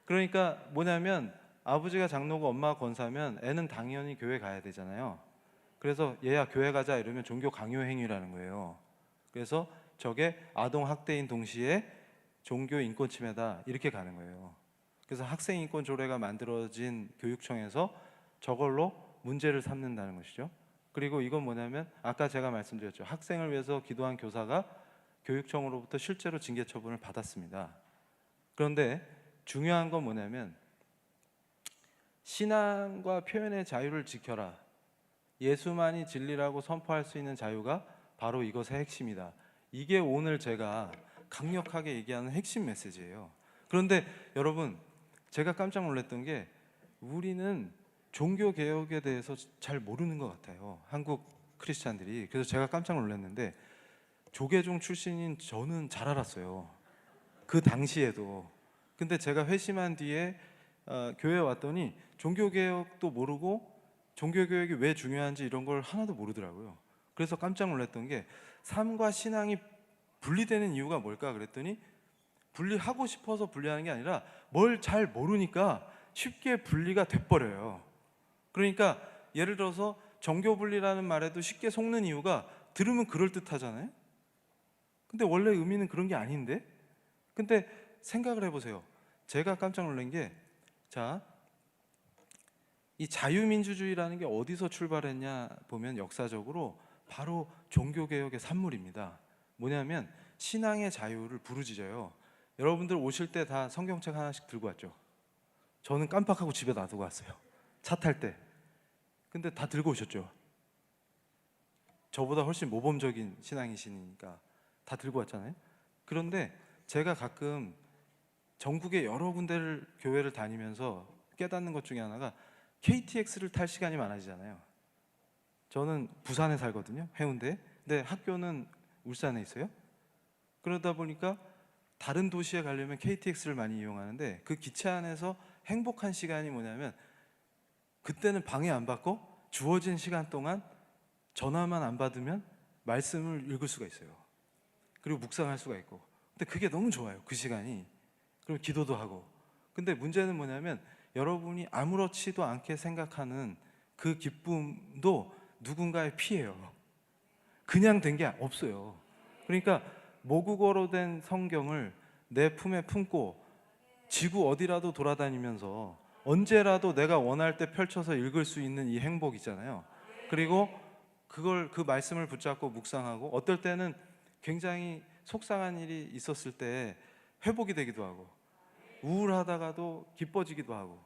그러니까 뭐냐면 아버지가 장로고 엄마가 권사면 애는 당연히 교회 가야 되잖아요. 그래서 얘야 교회 가자 이러면 종교 강요 행위라는 거예요. 그래서 저게 아동 학대인 동시에 종교 인권 침해다, 이렇게 가는 거예요. 그래서 학생 인권 조례가 만들어진 교육청에서 저걸로 문제를 삼는다는 것이죠. 그리고 이건 뭐냐면 아까 제가 말씀드렸죠. 학생을 위해서 기도한 교사가 교육청으로부터 실제로 징계 처분을 받았습니다. 그런데 중요한 건 뭐냐면, 신앙과 표현의 자유를 지켜라, 예수만이 진리라고 선포할 수 있는 자유가 바로 이것의 핵심이다. 이게 오늘 제가 강력하게 얘기하는 핵심 메시지예요. 그런데 여러분, 제가 깜짝 놀랐던 게 우리는 종교 개혁에 대해서 잘 모르는 것 같아요. 한국 크리스찬들이. 그래서 제가 깜짝 놀랐는데, 조계종 출신인 저는 잘 알았어요. 그 당시에도. 근데 제가 회심한 뒤에 교회에 왔더니 종교개혁도 모르고 종교개혁이 왜 중요한지 이런 걸 하나도 모르더라고요. 그래서 깜짝 놀랐던 게, 삶과 신앙이 분리되는 이유가 뭘까 그랬더니, 분리하고 싶어서 분리하는 게 아니라 뭘 잘 모르니까 쉽게 분리가 돼버려요. 그러니까 예를 들어서 정교 분리라는 말에도 쉽게 속는 이유가, 들으면 그럴듯하잖아요. 근데 원래 의미는 그런 게 아닌데. 근데 생각을 해보세요. 제가 깜짝 놀란 게, 자, 이 자유민주주의라는 게 어디서 출발했냐 보면 역사적으로 바로 종교개혁의 산물입니다. 뭐냐면 신앙의 자유를 부르짖어요. 여러분들 오실 때 다 성경책 하나씩 들고 왔죠? 저는 깜빡하고 집에 놔두고 왔어요. 차 탈 때. 근데 다 들고 오셨죠? 저보다 훨씬 모범적인 신앙이시니까 다 들고 왔잖아요. 그런데 제가 가끔 전국의 여러 군데를 교회를 다니면서 깨닫는 것 중에 하나가, KTX를 탈 시간이 많아지잖아요. 저는 부산에 살거든요, 해운대. 근데 학교는 울산에 있어요. 그러다 보니까 다른 도시에 가려면 KTX를 많이 이용하는데, 그 기차 안에서 행복한 시간이 뭐냐면, 그때는 방해 안 받고 주어진 시간 동안 전화만 안 받으면 말씀을 읽을 수가 있어요. 그리고 묵상할 수가 있고. 근데 그게 너무 좋아요, 그 시간이. 그리고 기도도 하고. 근데 문제는 뭐냐면, 여러분이 아무렇지도 않게 생각하는 그 기쁨도 누군가의 피해요. 그냥 된 게 없어요. 그러니까 모국어로 된 성경을 내 품에 품고 지구 어디라도 돌아다니면서 언제라도 내가 원할 때 펼쳐서 읽을 수 있는 이 행복 있잖아요. 그리고 그 말씀을 붙잡고 묵상하고, 어떨 때는 굉장히 속상한 일이 있었을 때 회복이 되기도 하고, 우울하다가도 기뻐지기도 하고,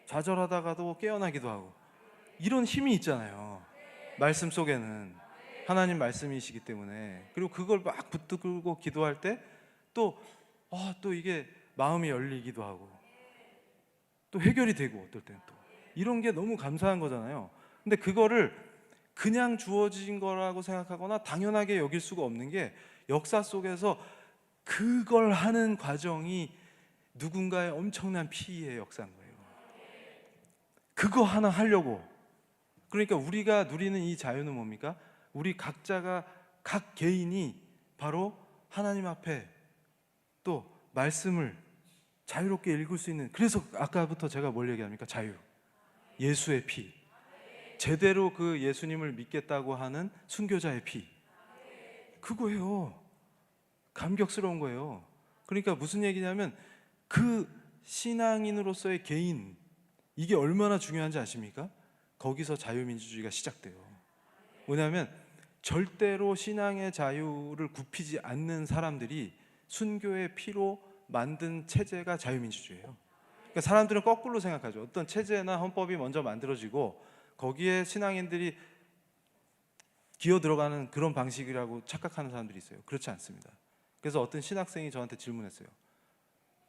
좌절하다가도 깨어나기도 하고, 이런 힘이 있잖아요. 말씀 속에는 하나님 말씀이시기 때문에. 그리고 그걸 막 붙들고 기도할 때 또 이게 마음이 열리기도 하고, 또 해결이 되고, 어떨 때는 또 이런 게 너무 감사한 거잖아요. 근데 그거를 그냥 주어진 거라고 생각하거나 당연하게 여길 수가 없는 게, 역사 속에서 그걸 하는 과정이 누군가의 엄청난 피의 역사인 거예요. 그거 하나 하려고. 그러니까 우리가 누리는 이 자유는 뭡니까? 우리 각자가, 각 개인이 바로 하나님 앞에 또 말씀을 자유롭게 읽을 수 있는, 그래서 아까부터 제가 뭘 얘기합니까? 자유. 예수의 피. 제대로 그 예수님을 믿겠다고 하는 순교자의 피. 그거예요. 감격스러운 거예요. 그러니까 무슨 얘기냐면, 그 신앙인으로서의 개인, 이게 얼마나 중요한지 아십니까? 거기서 자유민주주의가 시작돼요. 뭐냐면, 절대로 신앙의 자유를 굽히지 않는 사람들이 순교의 피로 만든 체제가 자유민주주의예요. 그러니까 사람들은 거꾸로 생각하죠. 어떤 체제나 헌법이 먼저 만들어지고 거기에 신앙인들이 기어 들어가는 그런 방식이라고 착각하는 사람들이 있어요. 그렇지 않습니다. 그래서 어떤 신학생이 저한테 질문했어요.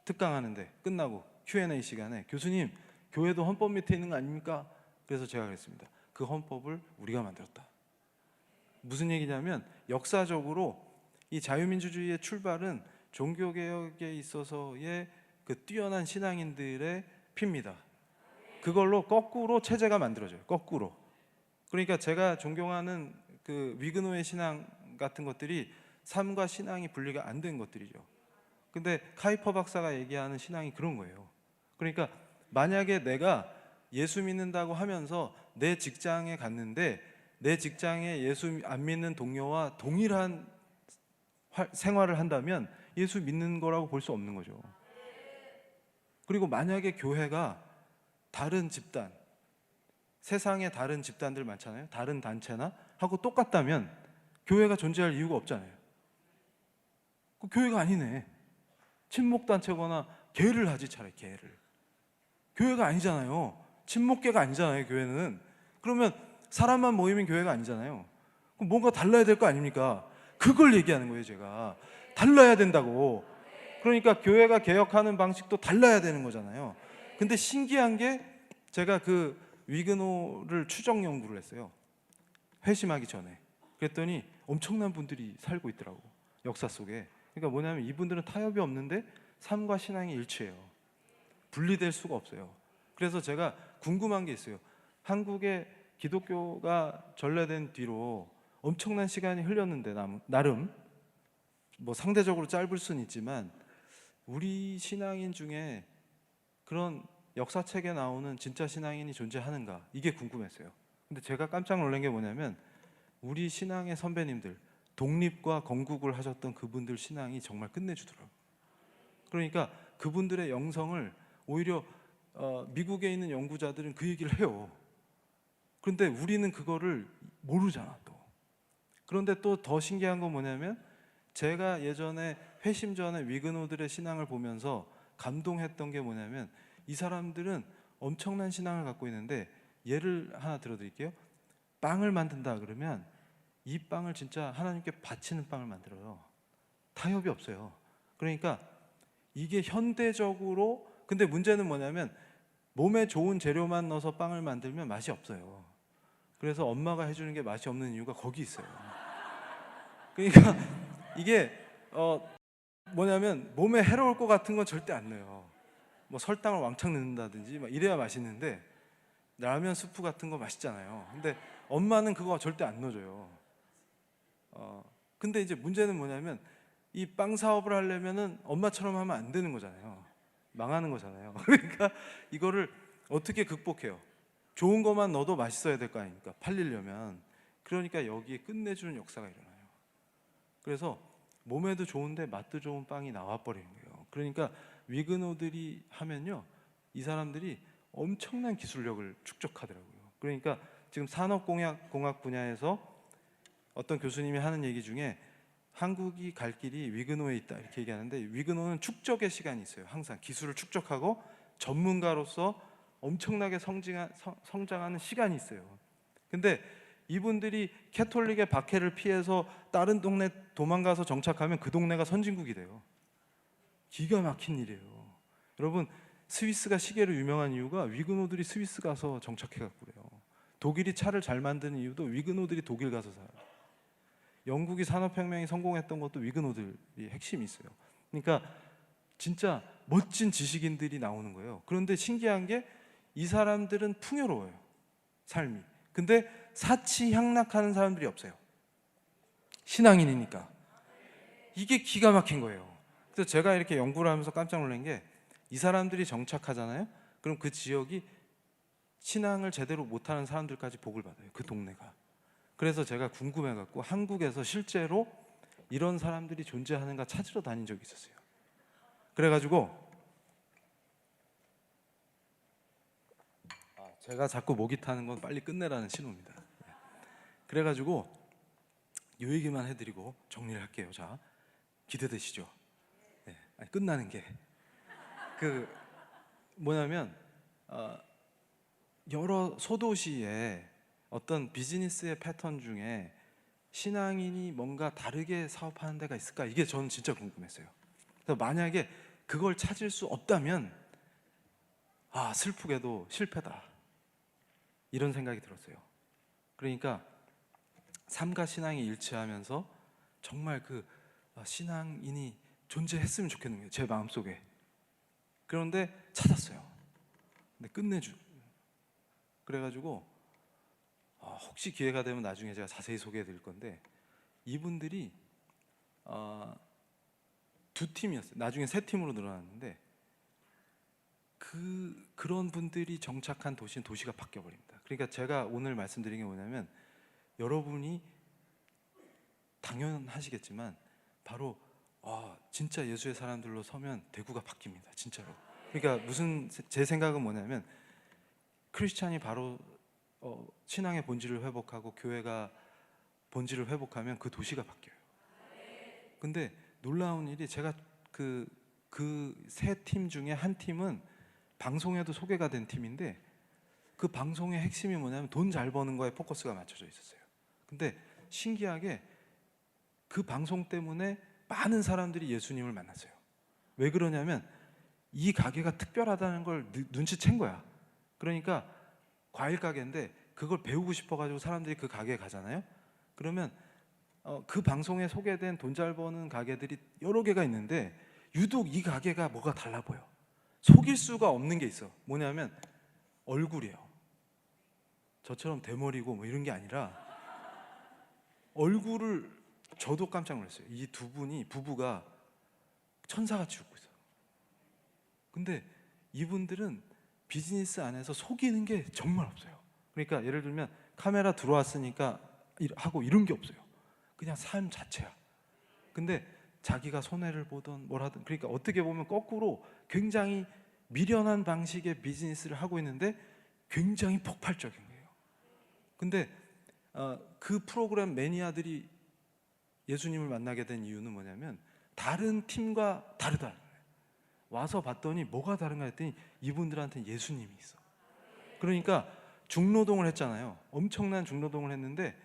특강하는데 끝나고 Q&A 시간에, 교수님, 교회도 헌법 밑에 있는 거 아닙니까? 그래서 제가 그랬습니다. 그 헌법을 우리가 만들었다. 무슨 얘기냐면, 역사적으로 이 자유민주주의의 출발은 종교개혁에 있어서의 그 뛰어난 신앙인들의 피입니다. 그걸로 거꾸로 체제가 만들어져요. 거꾸로. 그러니까 제가 존경하는 그 위그노의 신앙 같은 것들이 삶과 신앙이 분리가 안 된 것들이죠. 근데 카이퍼 박사가 얘기하는 신앙이 그런 거예요. 그러니까 만약에 내가 예수 믿는다고 하면서 내 직장에 갔는데, 내 직장에 예수 안 믿는 동료와 동일한 생활을 한다면 예수 믿는 거라고 볼 수 없는 거죠. 그리고 만약에 교회가 다른 집단, 세상에 다른 집단들 많잖아요. 다른 단체나 하고 똑같다면 교회가 존재할 이유가 없잖아요. 그 교회가 아니네. 친목단체거나 개를 하지, 차라리 개를. 교회가 아니잖아요. 친목계가 아니잖아요, 교회는. 그러면 사람만 모이면 교회가 아니잖아요. 그럼 뭔가 달라야 될 거 아닙니까? 그걸 얘기하는 거예요, 제가. 달라야 된다고. 그러니까 교회가 개혁하는 방식도 달라야 되는 거잖아요. 근데 신기한 게, 제가 그 위그노를 추적 연구를 했어요. 회심하기 전에. 그랬더니 엄청난 분들이 살고 있더라고, 역사 속에. 그러니까 뭐냐면, 이분들은 타협이 없는데 삶과 신앙이 일치해요. 분리될 수가 없어요. 그래서 제가 궁금한 게 있어요. 한국의 기독교가 전래된 뒤로 엄청난 시간이 흘렸는데, 나름 뭐 상대적으로 짧을 수는 있지만, 우리 신앙인 중에 그런 역사책에 나오는 진짜 신앙인이 존재하는가, 이게 궁금했어요. 근데 제가 깜짝 놀란 게 뭐냐면, 우리 신앙의 선배님들, 독립과 건국을 하셨던 그분들 신앙이 정말 끝내주더라고요. 그러니까 그분들의 영성을 오히려 미국에 있는 연구자들은 그 얘기를 해요. 그런데 우리는 그거를 모르잖아, 또. 그런데 또 더 신기한 건 뭐냐면, 제가 예전에 회심 전에 위그노들의 신앙을 보면서 감동했던 게 뭐냐면, 이 사람들은 엄청난 신앙을 갖고 있는데, 예를 하나 들어드릴게요. 빵을 만든다 그러면 이 빵을 진짜 하나님께 바치는 빵을 만들어요. 타협이 없어요. 그러니까 이게 현대적으로, 근데 문제는 뭐냐면, 몸에 좋은 재료만 넣어서 빵을 만들면 맛이 없어요. 그래서 엄마가 해주는 게 맛이 없는 이유가 거기 있어요. 그러니까 이게 뭐냐면 몸에 해로울 것 같은 건 절대 안 넣어요. 뭐 설탕을 왕창 넣는다든지 막 이래야 맛있는데, 라면 스프 같은 거 맛있잖아요. 근데 엄마는 그거 절대 안 넣어줘요. 근데 이제 문제는 뭐냐면 이 빵 사업을 하려면은 엄마처럼 하면 안 되는 거잖아요. 망하는 거잖아요. 그러니까 이거를 어떻게 극복해요? 좋은 것만 넣어도 맛있어야 될 거 아닙니까? 팔리려면. 그러니까 여기에 끝내주는 역사가 일어나요. 그래서 몸에도 좋은데 맛도 좋은 빵이 나와버리는 거예요. 그러니까 위그노들이 하면요, 이 사람들이 엄청난 기술력을 축적하더라고요. 그러니까 지금 산업공학 분야에서 어떤 교수님이 하는 얘기 중에 한국이 갈 길이 위그노에 있다 이렇게 얘기하는데, 위그노는 축적의 시간이 있어요. 항상 기술을 축적하고 전문가로서 엄청나게 성장하는 시간이 있어요. 근데 이분들이 캐톨릭의 박해를 피해서 다른 동네 도망가서 정착하면 그 동네가 선진국이 돼요. 기가 막힌 일이에요. 여러분, 스위스가 시계로 유명한 이유가 위그노들이 스위스 가서 정착해갖고 그래요. 독일이 차를 잘 만드는 이유도 위그노들이 독일 가서 살아요. 영국이 산업혁명이 성공했던 것도 위그노들이 핵심이 있어요. 그러니까 진짜 멋진 지식인들이 나오는 거예요. 그런데 신기한 게 이 사람들은 풍요로워요, 삶이. 근데 사치향락하는 사람들이 없어요. 신앙인이니까. 이게 기가 막힌 거예요. 그래서 제가 이렇게 연구를 하면서 깜짝 놀란 게, 이 사람들이 정착하잖아요. 그럼 그 지역이 신앙을 제대로 못하는 사람들까지 복을 받아요, 그 동네가. 그래서 제가 궁금해갖고 한국에서 실제로 이런 사람들이 존재하는가 찾으러 다닌 적이 있었어요. 그래가지고 제가 자꾸 목이 타는 건 빨리 끝내라는 신호입니다. 그래가지고 이 얘기만 해드리고 정리를 할게요. 자, 기대되시죠? 네. 아니, 끝나는 게 뭐냐면 여러 소도시에 어떤 비즈니스의 패턴 중에 신앙인이 뭔가 다르게 사업하는 데가 있을까? 이게 저는 진짜 궁금했어요. 그래서 만약에 그걸 찾을 수 없다면 슬프게도 실패다, 이런 생각이 들었어요. 그러니까 삶과 신앙이 일치하면서 정말 신앙인이 존재했으면 좋겠는 거예요, 제 마음속에. 그런데 찾았어요. 근데 그래가지고 혹시 기회가 되면 나중에 제가 자세히 소개해 드릴 건데, 이분들이 두 팀이었어요. 나중에 세 팀으로 늘어났는데, 그런 분들이 정착한 도시는 도시가 바뀌어 버립니다. 그러니까 제가 오늘 말씀드린 게 뭐냐면, 여러분이 당연하시겠지만 바로 진짜 예수의 사람들로 서면 대구가 바뀝니다, 진짜로. 그러니까 제 생각은 뭐냐면, 크리스찬이 바로 신앙의 본질을 회복하고 교회가 본질을 회복하면 그 도시가 바뀌어요. 근데 놀라운 일이, 제가 그 세 팀 중에 한 팀은 방송에도 소개가 된 팀인데, 그 방송의 핵심이 뭐냐면 돈 잘 버는 거에 포커스가 맞춰져 있었어요. 근데 신기하게 그 방송 때문에 많은 사람들이 예수님을 만났어요. 왜 그러냐면 이 가게가 특별하다는 걸 눈치챈 거야. 그러니까 과일 가게인데 그걸 배우고 싶어가지고 사람들이 그 가게에 가잖아요. 그러면 그 방송에 소개된 돈 잘 버는 가게들이 여러 개가 있는데, 유독 이 가게가 뭐가 달라 보여. 속일 수가 없는 게 있어. 뭐냐면 얼굴이에요. 저처럼 대머리고 뭐 이런 게 아니라, 얼굴을, 저도 깜짝 놀랐어요. 이 부부가 천사같이 웃고 있어요. 근데 이분들은 비즈니스 안에서 속이는 게 정말 없어요. 그러니까 예를 들면 카메라 들어왔으니까 하고 이런 게 없어요. 그냥 삶 자체야. 근데 자기가 손해를 보든 뭘 하든, 그러니까 어떻게 보면 거꾸로 굉장히 미련한 방식의 비즈니스를 하고 있는데 굉장히 폭발적인 거예요. 근데 그 프로그램 매니아들이 예수님을 만나게 된 이유는 뭐냐면, 다른 팀과 다르다. 와서 봤더니 뭐가 다른가 했더니 이분들한테는 예수님이 있어. 그러니까 중노동을 했잖아요. 엄청난 중노동을 했는데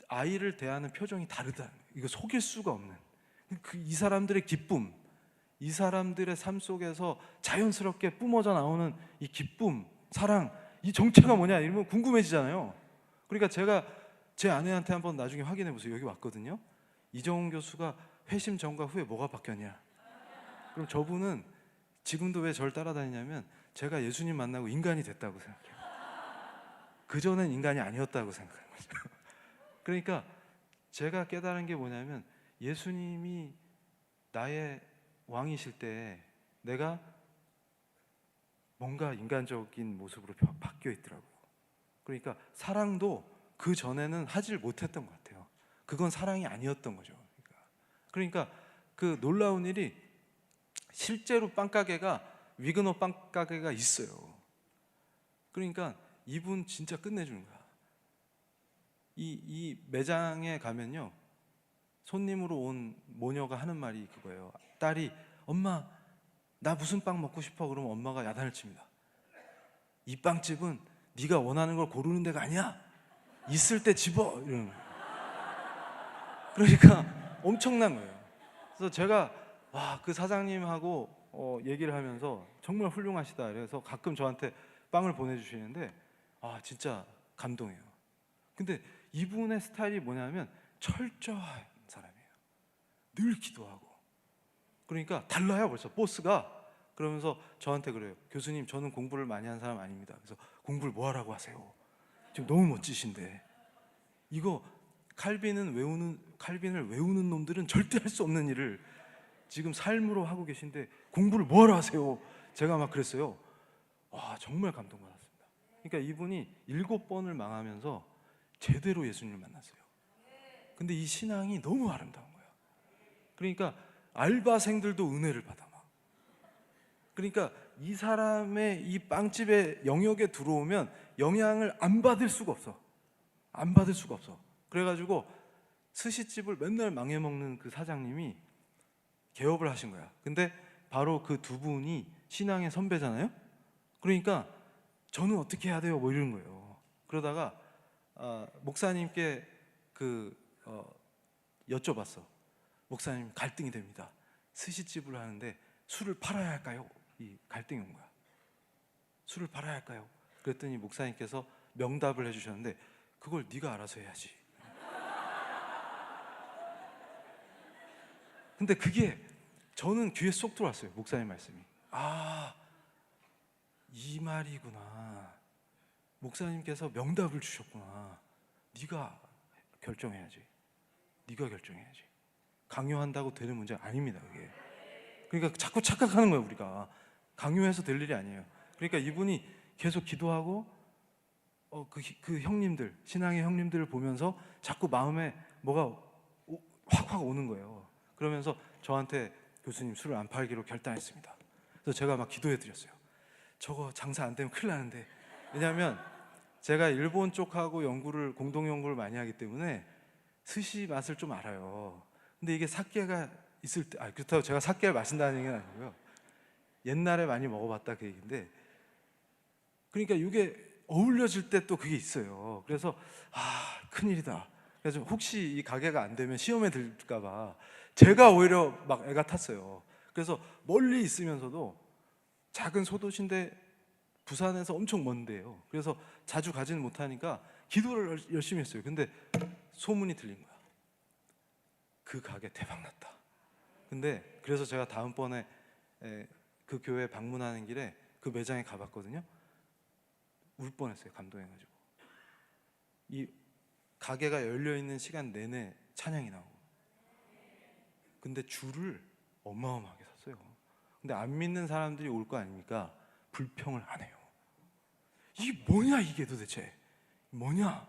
아이를 대하는 표정이 다르다. 이거 속일 수가 없는. 이 사람들의 기쁨, 이 사람들의 삶 속에서 자연스럽게 뿜어져 나오는 이 기쁨, 사랑, 이 정체가 뭐냐 이러면 궁금해지잖아요. 그러니까 제가 제 아내한테 한번 나중에 확인해 보세요. 여기 왔거든요. 이정훈 교수가 회심 전과 후에 뭐가 바뀌었냐? 그럼 저분은 지금도 왜 저를 따라다니냐면 제가 예수님 만나고 인간이 됐다고 생각해요. 그전엔 인간이 아니었다고 생각하는 거죠. 그러니까 제가 깨달은 게 뭐냐면 예수님이 나의 왕이실 때 내가 뭔가 인간적인 모습으로 바뀌어 있더라고요. 그러니까 사랑도 그 전에는 하질 못했던 것 같아요. 그건 사랑이 아니었던 거죠. 그러니까 그 놀라운 일이 실제로 빵가게가 위그너 빵가게가 있어요. 그러니까 이분 진짜 끝내주는 거야. 이 매장에 가면요, 손님으로 온 모녀가 하는 말이 그거예요. 딸이 엄마 나 무슨 빵 먹고 싶어 그러면 엄마가 야단을 칩니다. 이 빵집은 네가 원하는 걸 고르는 데가 아니야. 있을 때 집어 이러는 거예요. 그러니까 엄청난 거예요. 그래서 제가 와, 그 사장님하고 얘기를 하면서 정말 훌륭하시다. 그래서 가끔 저한테 빵을 보내주시는데 진짜 감동해요. 근데 이분의 스타일이 뭐냐면 철저한 사람이에요. 늘 기도하고. 그러니까 달라요 벌써 보스가. 그러면서 저한테 그래요. 교수님 저는 공부를 많이 한 사람 아닙니다. 그래서 공부를 뭐 하라고 하세요? 지금 너무 멋지신데 이거 칼빈을 외우는 놈들은 절대 할 수 없는 일을 지금 삶으로 하고 계신데 공부를 뭐 하러 하세요? 제가 막 그랬어요. 와, 정말 감동받았습니다. 그러니까 이분이 7번을 망하면서 제대로 예수님을 만났어요. 근데 이 신앙이 너무 아름다운 거예요. 그러니까 알바생들도 은혜를 받아 막. 그러니까 이 사람의 이 빵집의 영역에 들어오면 영향을 안 받을 수가 없어. 안 받을 수가 없어. 그래가지고 스시집을 맨날 망해먹는 그 사장님이 개업을 하신 거야. 근데 바로 그 두 분이 신앙의 선배잖아요. 그러니까 저는 어떻게 해야 돼요? 뭐 이러는 거예요. 그러다가 목사님께 여쭤봤어. 목사님 갈등이 됩니다. 스시집을 하는데 술을 팔아야 할까요? 이 갈등이 온 거야. 술을 팔아야 할까요? 그랬더니 목사님께서 명답을 해주셨는데 그걸 네가 알아서 해야지. 근데 그게 저는 귀에 쏙 들어왔어요. 목사님 말씀이. 이 말이구나. 목사님께서 명답을 주셨구나. 네가 결정해야지. 네가 결정해야지. 강요한다고 되는 문제가 아닙니다. 그게. 그러니까 자꾸 착각하는 거예요. 우리가 강요해서 될 일이 아니에요. 그러니까 이분이 계속 기도하고 그 형님들, 신앙의 형님들을 보면서 자꾸 마음에 뭐가 확 오는 거예요. 그러면서 저한테 교수님 술을 안 팔기로 결단했습니다. 그래서 제가 막 기도해 드렸어요. 저거 장사 안 되면 큰일 나는데. 왜냐하면 제가 일본 쪽하고 공동 연구를 많이 하기 때문에 스시 맛을 좀 알아요. 근데 이게 사케가 있을 때, 그렇다고 제가 사케를 마신다는 얘기는 아니고요. 옛날에 많이 먹어봤다 그 얘기인데, 그러니까 이게 어울려질 때 또 그게 있어요. 그래서 큰일이다. 그래서 혹시 이 가게가 안 되면 시험에 들까봐 제가 오히려 막 애가 탔어요. 그래서 멀리 있으면서도 작은 소도시인데 부산에서 엄청 먼데요. 그래서 자주 가지는 못하니까 기도를 열심히 했어요. 근데 소문이 들린 거야. 그 가게 대박 났다. 근데 그래서 제가 다음번에 그 교회 방문하는 길에 그 매장에 가봤거든요. 울 뻔했어요. 감동해가지고. 이 가게가 열려 있는 시간 내내 찬양이 나오고. 근데 줄을 어마어마하게 섰어요. 근데 안 믿는 사람들이 올 거 아닙니까? 불평을 안 해요. 이게 뭐냐 이게 도대체 뭐냐?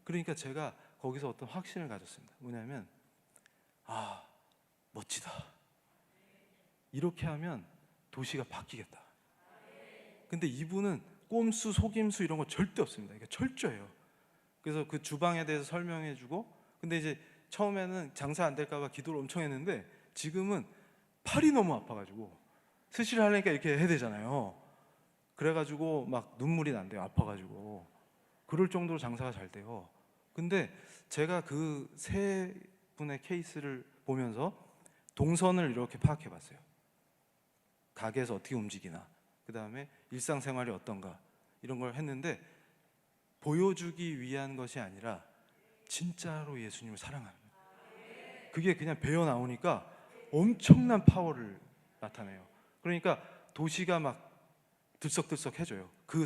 그러니까 제가 거기서 어떤 확신을 가졌습니다. 뭐냐면 멋지다. 이렇게 하면 도시가 바뀌겠다. 근데 이분은 꼼수, 속임수 이런 거 절대 없습니다. 이게 철저해요. 그래서 그 주방에 대해서 설명해주고, 근데 이제 처음에는 장사 안 될까봐 기도를 엄청 했는데 지금은 팔이 너무 아파가지고 스시를 하려니까 이렇게 해야 되잖아요. 그래가지고 막 눈물이 난대요. 아파가지고. 그럴 정도로 장사가 잘 돼요. 근데 제가 그 세 분의 케이스를 보면서 동선을 이렇게 파악해 봤어요. 가게에서 어떻게 움직이나, 그 다음에 일상생활이 어떤가, 이런 걸 했는데 보여주기 위한 것이 아니라 진짜로 예수님을 사랑하는, 그게 그냥 배어 나오니까 엄청난 파워를 나타내요. 그러니까 도시가 막 들썩들썩해져요. 그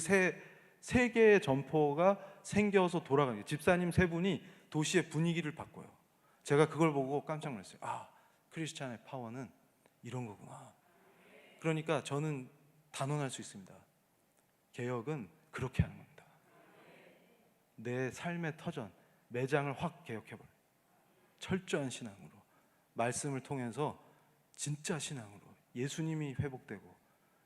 세 개의 점포가 생겨서 돌아가요. 집사님 세 분이 도시의 분위기를 바꿔요. 제가 그걸 보고 깜짝 놀랐어요. 아, 크리스찬의 파워는 이런 거구나. 그러니까 저는 단언할 수 있습니다. 개혁은 그렇게 하는 겁니다. 내 삶의 터전, 매장을 확 개혁해버려요. 철저한 신앙으로, 말씀을 통해서 진짜 신앙으로 예수님이 회복되고,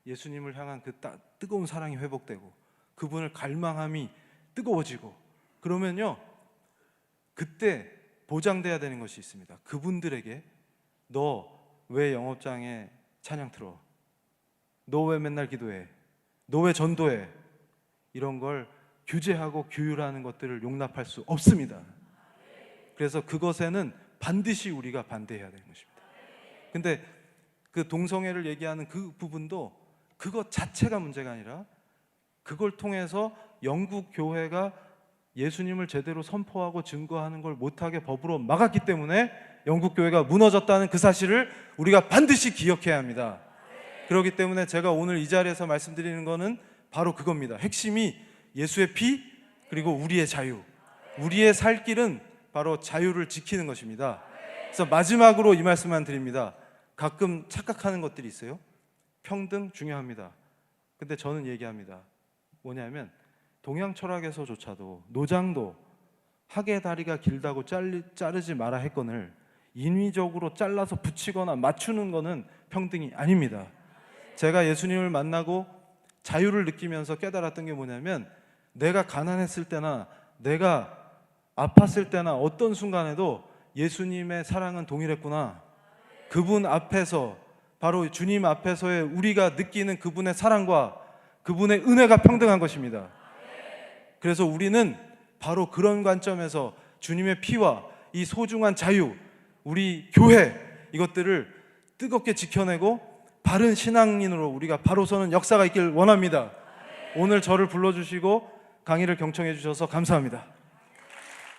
예수님을 향한 그 뜨거운 사랑이 회복되고, 그분을 갈망함이 뜨거워지고, 그러면요 그때 보장돼야 되는 것이 있습니다. 그분들에게 너 왜 영업장에 찬양 틀어? 너 왜 맨날 기도해? 너 왜 전도해? 이런 걸 규제하고 규율하는 것들을 용납할 수 없습니다. 그래서 그것에는 반드시 우리가 반대해야 되는 것입니다. 근데 그 동성애를 얘기하는 그 부분도 그것 자체가 문제가 아니라 그걸 통해서 영국 교회가 예수님을 제대로 선포하고 증거하는 걸 못하게 법으로 막았기 때문에 영국 교회가 무너졌다는 그 사실을 우리가 반드시 기억해야 합니다. 그렇기 때문에 제가 오늘 이 자리에서 말씀드리는 거는 바로 그겁니다. 핵심이 예수의 피, 그리고 우리의 자유, 우리의 살 길은 바로 자유를 지키는 것입니다. 그래서 마지막으로 이 말씀만 드립니다. 가끔 착각하는 것들이 있어요. 평등 중요합니다. 근데 저는 얘기합니다. 뭐냐면 동양 철학에서조차도 노장도 학의 다리가 길다고 자르지 마라 했거늘 인위적으로 잘라서 붙이거나 맞추는 것은 평등이 아닙니다. 제가 예수님을 만나고 자유를 느끼면서 깨달았던 게 뭐냐면, 내가 가난했을 때나 내가 아팠을 때나 어떤 순간에도 예수님의 사랑은 동일했구나. 그분 앞에서, 바로 주님 앞에서의 우리가 느끼는 그분의 사랑과 그분의 은혜가 평등한 것입니다. 그래서 우리는 바로 그런 관점에서 주님의 피와 이 소중한 자유, 우리 교회, 이것들을 뜨겁게 지켜내고 바른 신앙인으로 우리가 바로 서는 역사가 있길 원합니다. 오늘 저를 불러주시고 강의를 경청해 주셔서 감사합니다.